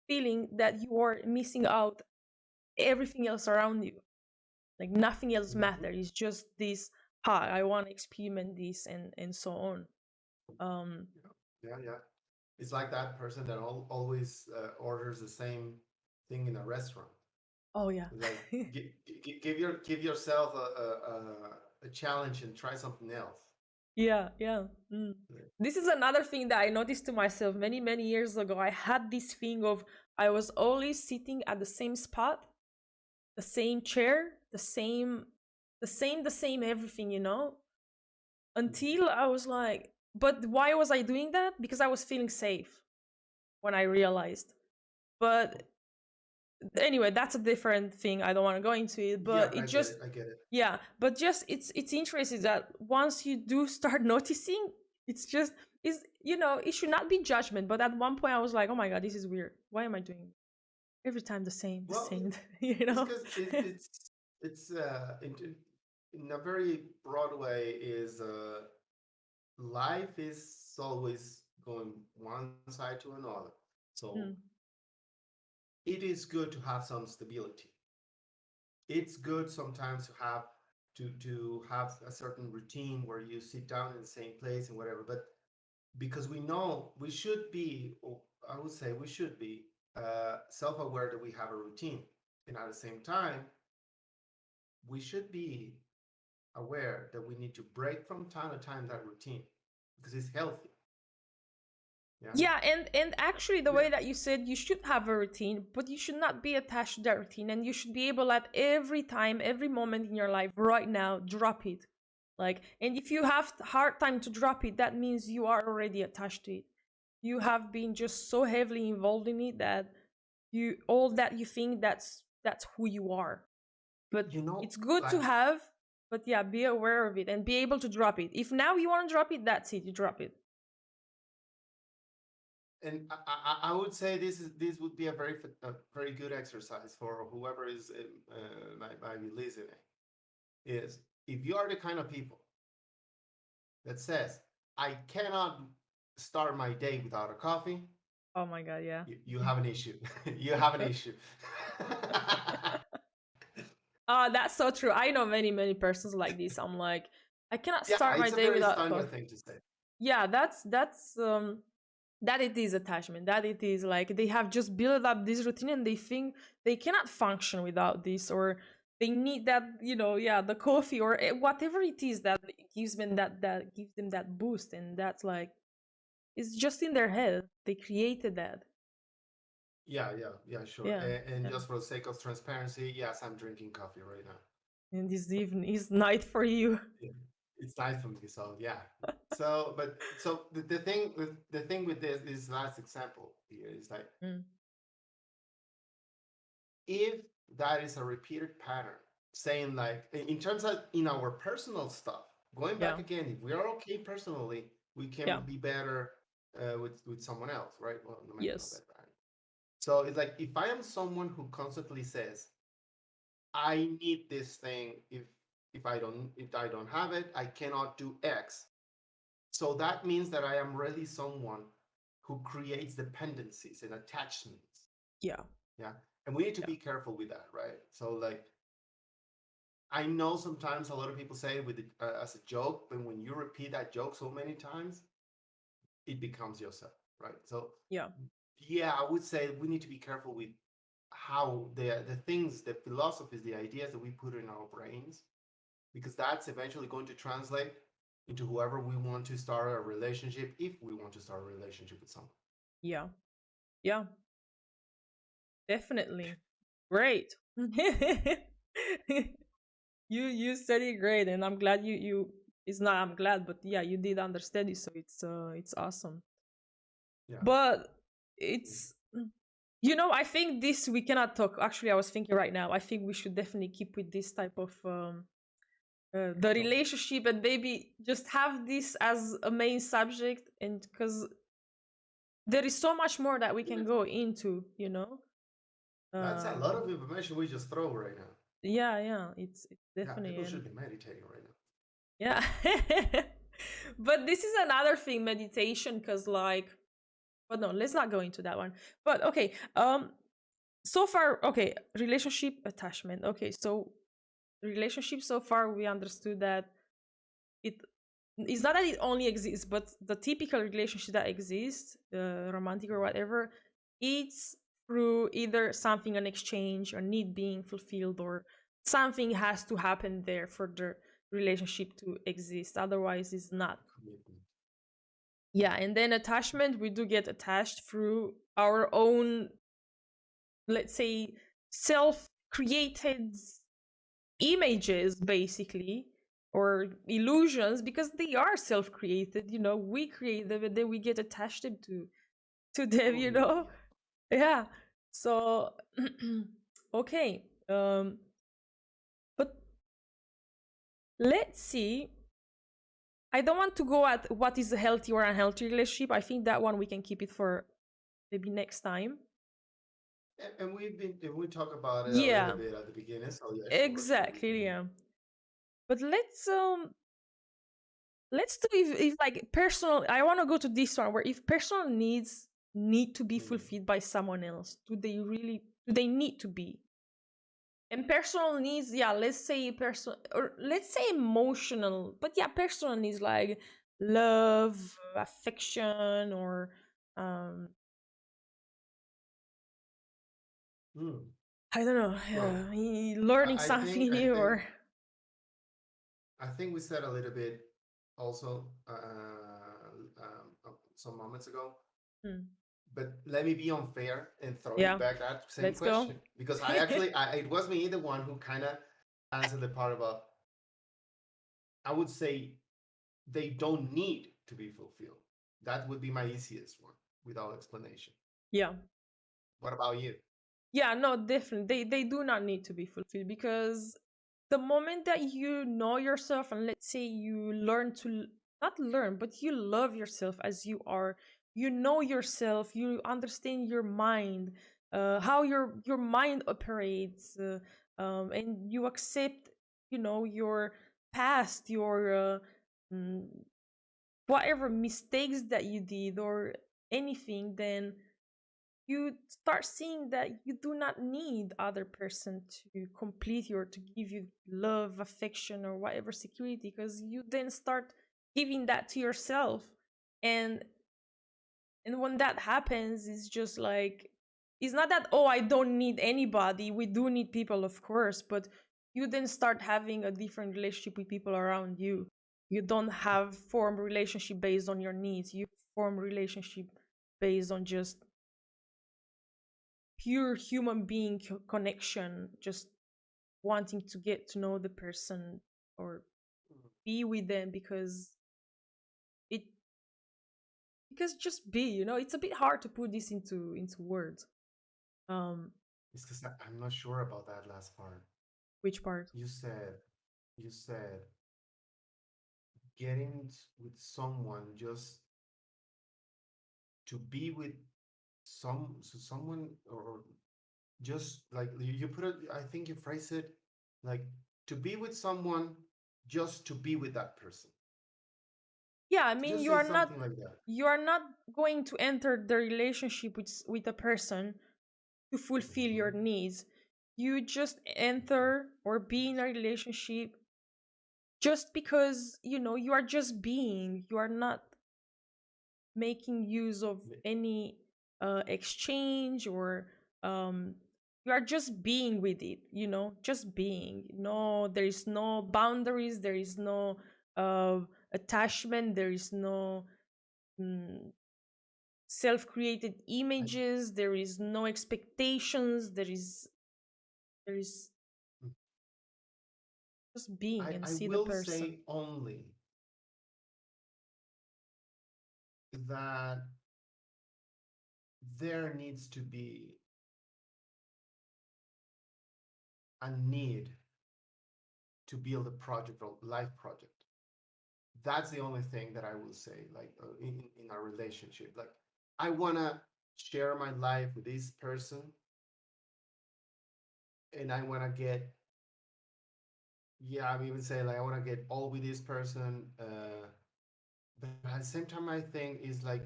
feeling, that you are missing out everything else around you. Like, nothing else Mhm. matters. It's just this high. I want to experiment this, and so on. Um. Yeah, yeah, yeah. It's like that person that always orders the same thing in a restaurant. Oh yeah. It's like, give yourself a challenge and try something else. Yeah. Yeah. Mm. Yeah. This is another thing that I noticed to myself many many years ago. I had this thing of, I was always sitting at the same spot, the same chair, the same everything. Mhm. Until I was like, but why was I doing that? Because I was feeling safe when I realized. But anyway, that's a different thing. I don't want to go into it, Yeah, but but it I get just, it. I get it. yeah, but just, it's interesting that once you do start noticing, it's just, is it should not be judgment, but at one point I was like, oh my god, this is weird. Why am I doing it? Every time the same, the Well, same, it's because it's in a very broad way, is life is always going one side to another. So Mm, it is good to have some stability. It's good sometimes to have to have a certain routine where you sit down in the same place and whatever. But because we know we should be, or I would say we should be self-aware that we have a routine, and at the same time, we should be aware that we need to break from time to time that routine because it's healthy. Yeah. Yeah, and actually the Yeah. way that you said, you should have a routine, but you should not be attached to that routine, and you should be able at every time, every moment in your life right now, drop it. Like, and if you have hard time to drop it, that means you are already attached to it. You have been just so heavily involved in it that you, all that you think, that's who you are. But You know, it's good to like, have, but yeah, be aware of it and be able to drop it. If now you want to drop it, that's it, you drop it. and I would say this would be a very good exercise for whoever is might be listening. Is if you are the kind of people that says I cannot start my day without a coffee, Oh my god, yeah. you have an issue. You have an issue. That's so true. I know many persons like this. I'm like, I cannot Yeah, start my it's a day very without standard coffee. thing to say. Yeah, that's that it is attachment. That it is like they have just built up this routine and they think they cannot function without this, or they need that, yeah, the coffee or whatever it is that gives them that gives them that boost, and that's like it's just in their head. They created that. Yeah, sure. Yeah, And yeah. just for the sake of transparency, yes, I'm drinking coffee right now. And this evening is night for you. Yeah, it's nice for me. So yeah. So, but so the thing with this last example here is like Mm, if that is a repeated pattern, saying like in terms of in our personal stuff, going back yeah, again, if we are okay personally, we yeah, can be better with someone else, right? Well, maybe not yes, better. Right? So it's like if I am someone who constantly says I need this thing, if I don't have it, I cannot do X. So that means that I am really someone who creates dependencies and attachments. yeah, Yeah. And we need to yeah, be careful with that, right? So like I know sometimes a lot of people say with as a joke, but when you repeat that joke so many times, it becomes yourself, right? So yeah, yeah, I would say we need to be careful with how the things, the philosophies, the ideas that we put in our brains, because that's eventually going to translate into whoever we want to start a relationship, if we want to start a relationship with someone. yeah, yeah, definitely. Great. You said it great, and I'm glad you it's not I'm glad, but yeah, you did understand it, so it's awesome. Yeah. But it's I think this we cannot talk. Actually, I was thinking right now, I think we should definitely keep with this type of the Topic. relationship, and maybe just have this as a main subject, and because there is so much more that we can go into. That's a lot um of information we just throw right now. yeah, it's Yeah, definitely. people And should be meditating right now. yeah. But this is another thing, meditation, because like, but no, let's not go into that one. But okay, so far, okay, relationship attachment. Okay, so relationship, so far we understood that it it's not that it only exists, but the typical relationship that exists, romantic or whatever, it's through either something, an exchange, or need being fulfilled, or something has to happen there for the relationship to exist. Otherwise, it's not. Commitment. Yeah, and then attachment, we do get attached through our own, let's say, self created images, basically, or illusions, because they are self created. We create them and then we get attached to them, Oh yeah, Yeah. So, okay. But let's see. I don't want to go at what is a healthy or unhealthy relationship. I think that one we can keep it for maybe next time. and we talk about it a little Yeah, bit at the beginning. So yeah, sure, we exactly. can. Yeah. But let's do, if like personal, I want to go to this one, where if personal needs need to be Mm. fulfilled by someone else, do they need to be? And personal needs, yeah, let's say personal, or let's say emotional, but yeah, personal needs like love, affection, or um Hmm. I don't know, Well, learning I something think I new, think or I think we said a little bit also some moments ago. Hmm. But let me be unfair and throw you Yeah, back that same let's go. question because it was me the one who kind of answered the part about. I would say they don't need to be fulfilled. That would be my easiest one without explanation. Yeah. What about you? Yeah, no, definitely. They do not need to be fulfilled because the moment that you know yourself and let's say you learn to not learn, but you love yourself as you are, you know yourself, you understand your mind, how your mind operates, and you accept, your past, your mm, whatever mistakes that you did or anything, then you start seeing that you do not need other person to complete you or to give you love, affection, or whatever security, because you then start giving that to yourself. And and when that happens, it's just like, it's not that, oh, I don't need anybody, we do need people, of course, but you then start having a different relationship with people around you. You don't have form relationship based on your needs, you form relationship based on just pure human being connection, just wanting to get to know the person or be with them, it because just be, it's a bit hard to put this into words. um It's because I'm not sure about that last part. which part? You said you said getting with someone just to be with someone or just like you put it. I think you phrase it like to be with someone just to be with that person. Yeah, I To mean, just you say are not something like that. you are not going to enter the relationship with a person to fulfill your Mhm. needs. You just enter or be in a relationship just because, you are just being, you are not making use of any exchange, or um, you are just being with it, just being. No, there is no boundaries, there is no attachment, there is no mm, self-created I, images, there is no expectations, there is just being and I see the will person. say only that there needs to be a need to build a project or life project. That's the only thing that I will say, like in our relationship. Like, I want to share my life with this person and I want to get, yeah, I'm even saying like, I want to get all with this person. But at the same time, I think is like,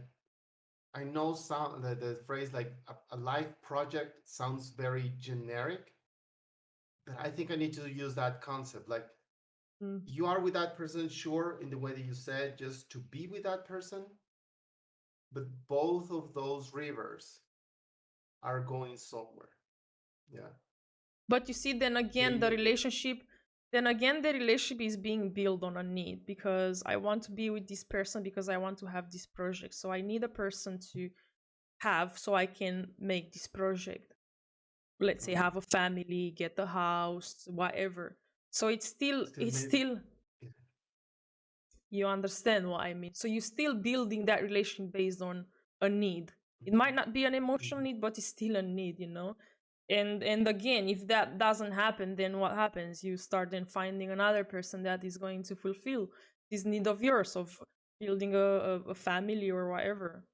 I know the phrase like a life project sounds very generic, but I think I need to use that concept. Like, Mm. you are with that person, sure, in the way that you said, just to be with that person, but both of those rivers are going somewhere. Yeah, But you see, then again, they. the relationship is being built on a need, because I want to be with this person because I want to have this project. So I need a person to have so I can make this project. Let's say Mhm. have a family, get a house, whatever. So Still it's maybe. still, you understand what I mean. So you're still building that relation based on a need. It might not be an emotional Mhm. need, but it's still a need. And again, if that doesn't happen, then what happens? You start then finding another person that is going to fulfill this need of yours of building a family or whatever.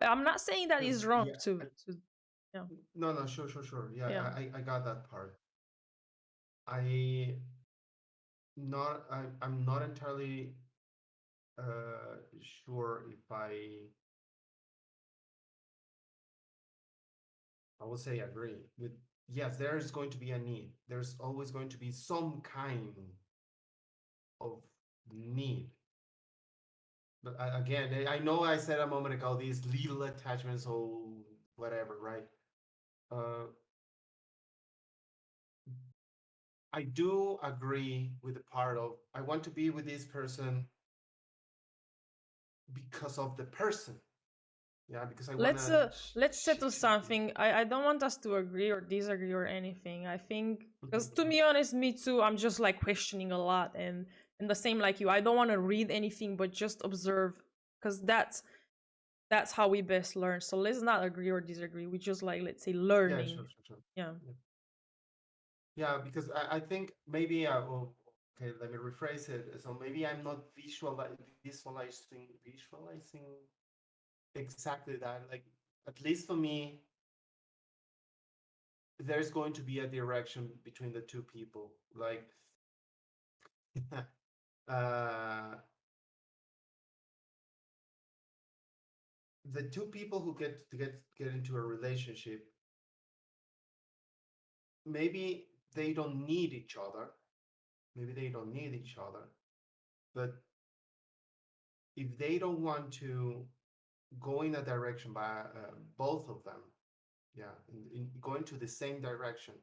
I'm not saying that Because is wrong yeah, to yeah. no, no, sure, sure, sure. Yeah, Yeah. I got that part. I I'm not entirely sure if I I will say agree with, yes, there is going to be a need. There's always going to be some kind of need. But again, I know I said a moment ago these little attachments or whatever, right? Uh, I do agree with the part of I want to be with this person because of the person. Yeah, because I want to. Let's settle something. I don't want us to agree or disagree or anything. I think because to be honest, me too. I'm just like questioning a lot, and the same like you. I don't want to read anything, but just observe because that's how we best learn. So let's not agree or disagree. We just like let's say Yeah, learning. sure, sure, sure. Yeah. Yeah, yeah, because I think maybe well, okay, let me rephrase it. So maybe I'm not visualizing exactly that. Like at least for me, there's going to be a direction between the two people. Like uh, the two people who get into a relationship, maybe they don't need each other. Maybe they don't need each other. But if they don't want to go in a direction by both of them, yeah, in going to the same direction,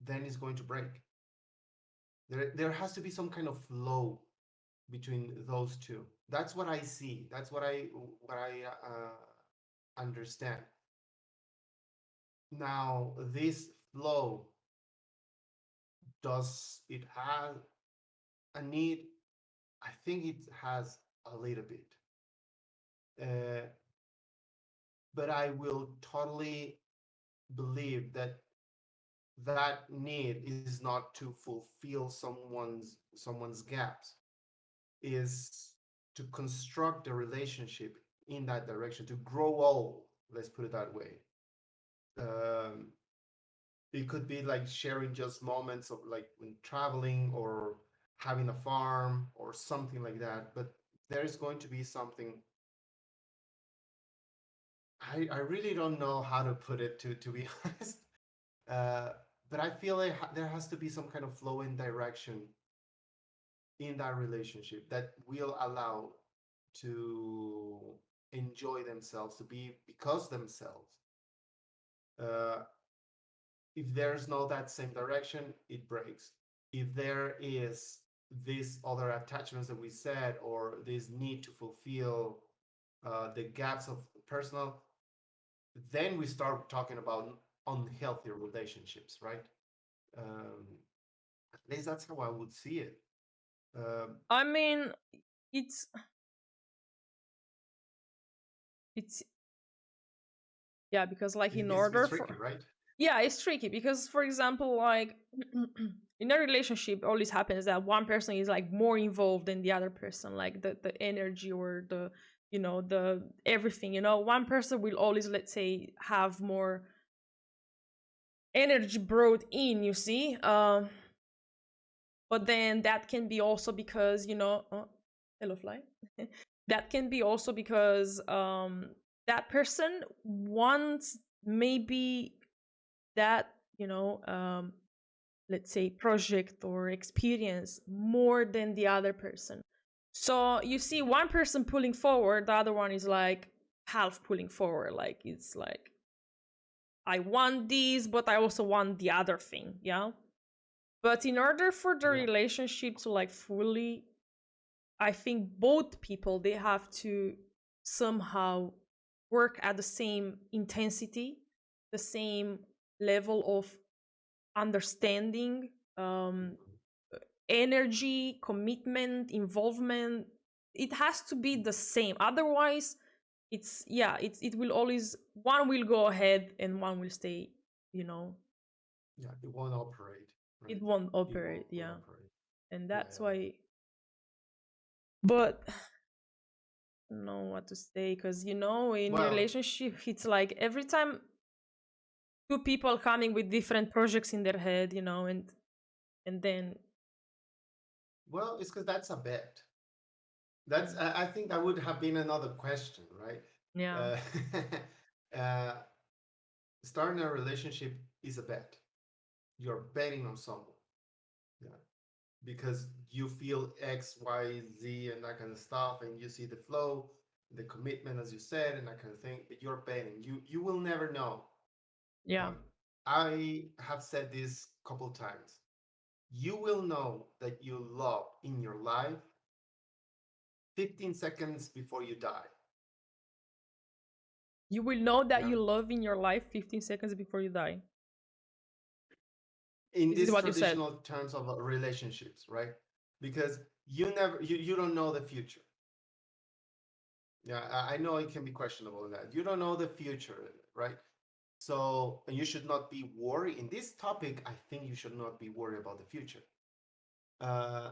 then it's going to break. There has to be some kind of flow between those two. That's what I see. That's what I understand. Now, this flow, does it have a need? I think it has a little bit, uh, but I will totally believe that that need is not to fulfill someone's gaps, is to construct the relationship in that direction, to grow old, let's put it that way. um, it could be like sharing just moments of like when traveling or having a farm or something like that, but there's going to be something. I really don't know how to put it, to be honest. uh, but I feel like there has to be some kind of flow and direction in that relationship that will allow to enjoy themselves, to be because themselves. Uh, if there's no that same direction, it breaks. If there is these other attachments that we said, or this need to fulfill the gaps of personal, then we start talking about unhealthy relationships, right? Um, at least that's how I would see it. Um, I mean, it's it's yeah because like in it's order tricky, for right? yeah, it's tricky because for example like in a relationship always happens that one person is like more involved than the other person, like the energy or the the everything, one person will always let's say have more energy brought in, you see. But then that can be also because hello fly. That can be also because that person wants maybe that let's say project or experience more than the other person. So you see one person pulling forward, the other one is like half pulling forward, like it's like I want this but I also want the other thing, yeah. But in order for the Yeah. relationship to like fully, I think both people they have to somehow work at the same intensity, the same level of understanding, Mhm. energy, commitment, involvement. It has to be the same. Otherwise, it will always one will go ahead and one will stay. You know, Yeah, it won't operate, it right? won't It operate. won't Yeah, operate. and Yeah, that's yeah, yeah. why. But I don't know what to say because in Well, relationship, it's like every time two people coming with different projects in their head, and then it's because that's a bet. That's I think that would have been another question, right? yeah. Uh, uh, Starting a relationship is a bet. You're betting on someone. Yeah. Because you feel X, Y, Z, and that kind of stuff, and you see the flow, the commitment, as you said, and that kind of thing. But you're betting. You will never know. Yeah. Um, I have said this a couple times. You will know that you love in your life 15 seconds before you die. You will know that Yeah. you love in your life 15 seconds before you die. In This is these what you said. traditional terms of relationships, right? Because you don't know the future. Yeah, I know it can be questionable in that. You don't know the future, right? So, and you should not be worried in this topic. I think you should not be worried about the future. Uh,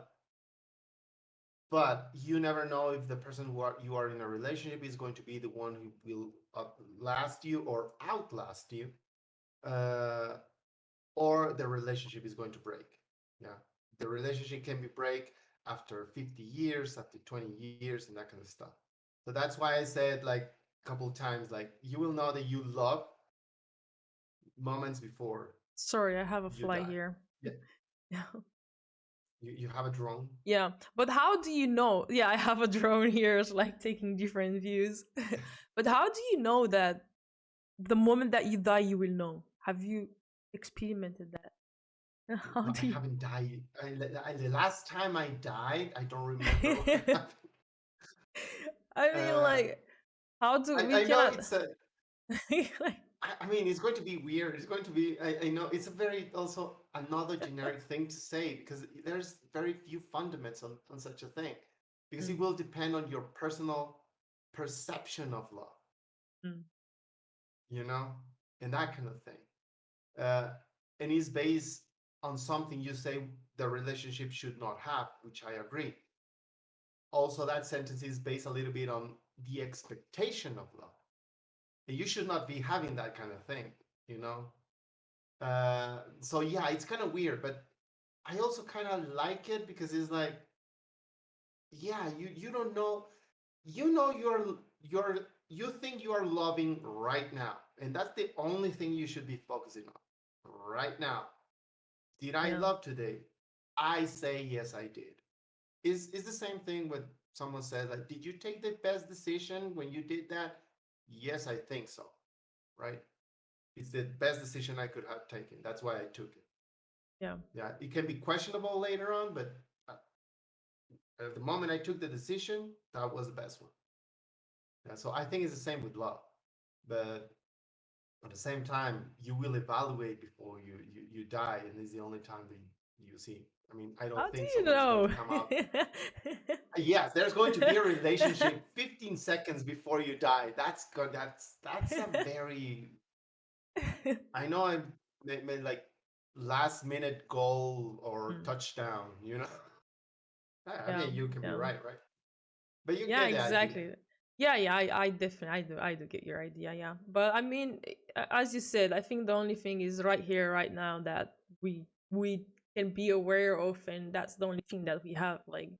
but you never know if the person you are in a relationship is going to be the one who will last you or outlast you, uh, or the relationship is going to break. Yeah, the relationship can be break after 50 years, after 20 years, and that kind of stuff. So that's why I said like a couple times, like you will know that you love moments before Sorry, I have a you fly die. here. Yeah, Yeah. you have a drone. Yeah. But how do you know? Yeah, I have a drone here, it's like taking different views. But how do you know that the moment that you die, you will know? Have you experimented that? How No, I do you? haven't died. The last time I died, I don't remember what happened. I mean, Uh, like, how do we I know cannot? it's a. Like, I mean, it's going to be weird. It's going to be. I know it's a very also another generic thing to say because there's very few fundamentals on such a thing because it mm, will depend on your personal perception of love, mm. you know, and that kind of thing. Uh, and is based on something you say the relationship should not have, which I agree. Also, that sentence is based a little bit on the expectation of love. And you should not be having that kind of thing, you know? So yeah, it's kind of weird, but I also kind of like it because it's like, yeah, you don't know, you know you think you are loving right now, and that's the only thing you should be focusing on right now. Did I Yeah. love today? I say yes, I did. Is the same thing with someone says like, did you take the best decision when you did that? Yes, I think so. Right? It's the best decision I could have taken. That's why I took it. Yeah. Yeah, it can be questionable later on, but at the moment I took the decision, that was the best one. Yeah, so I think it's the same with love, but at the same time, you will evaluate before you die, and it's the only time that you see. I mean, I don't How do think you someone is going to know? come out. Yes, there's going to be a relationship 15 seconds before you die. That's good. That's a very. I know I made like last minute goal or Mm, touchdown. You know, I yeah. mean, you can be Yeah. right? But you Yeah, get the idea. exactly. Yeah, yeah, I definitely, I do get your idea. Yeah, but I mean, as you said, I think the only thing is right here, right now, that we can be aware of, and that's the only thing that we have. Like,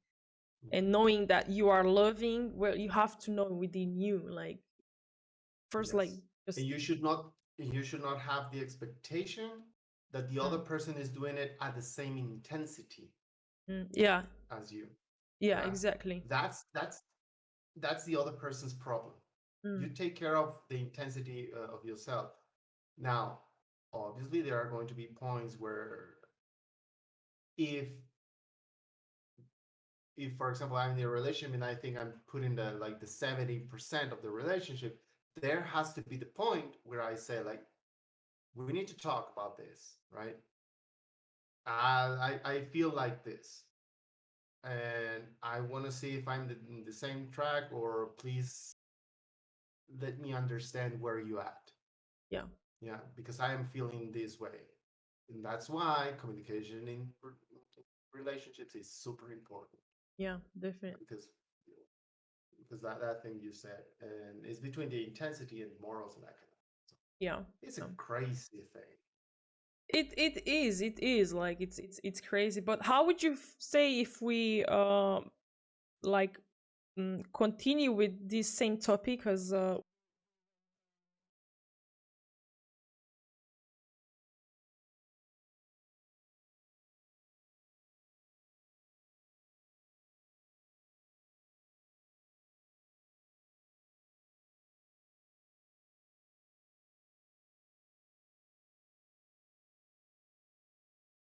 and knowing that you are loving, well, you have to know within you. Like, first, like, Yes, and just you should not have the expectation that the other mm, person is doing it at the same intensity yeah, as you. yeah, Yeah, exactly. that's the other person's problem. You Mm, take care of the intensity of yourself. Now, obviously, there are going to be points where if for example I'm in a relationship and I think I'm putting the like the 70% of the relationship, there has to be the point where I say like we need to talk about this, right? I feel like this, and I want to see if I'm in the same track, or please let me understand where you at. yeah, Yeah, because I am feeling this way, and that's why communication in relationships is super important. yeah, definitely. Because that thing you said, and it's between the intensity and morals and that kind of. So Yeah. it's a Yeah. crazy thing. It is like it's crazy. But how would you say if we like continue with this same topic? Because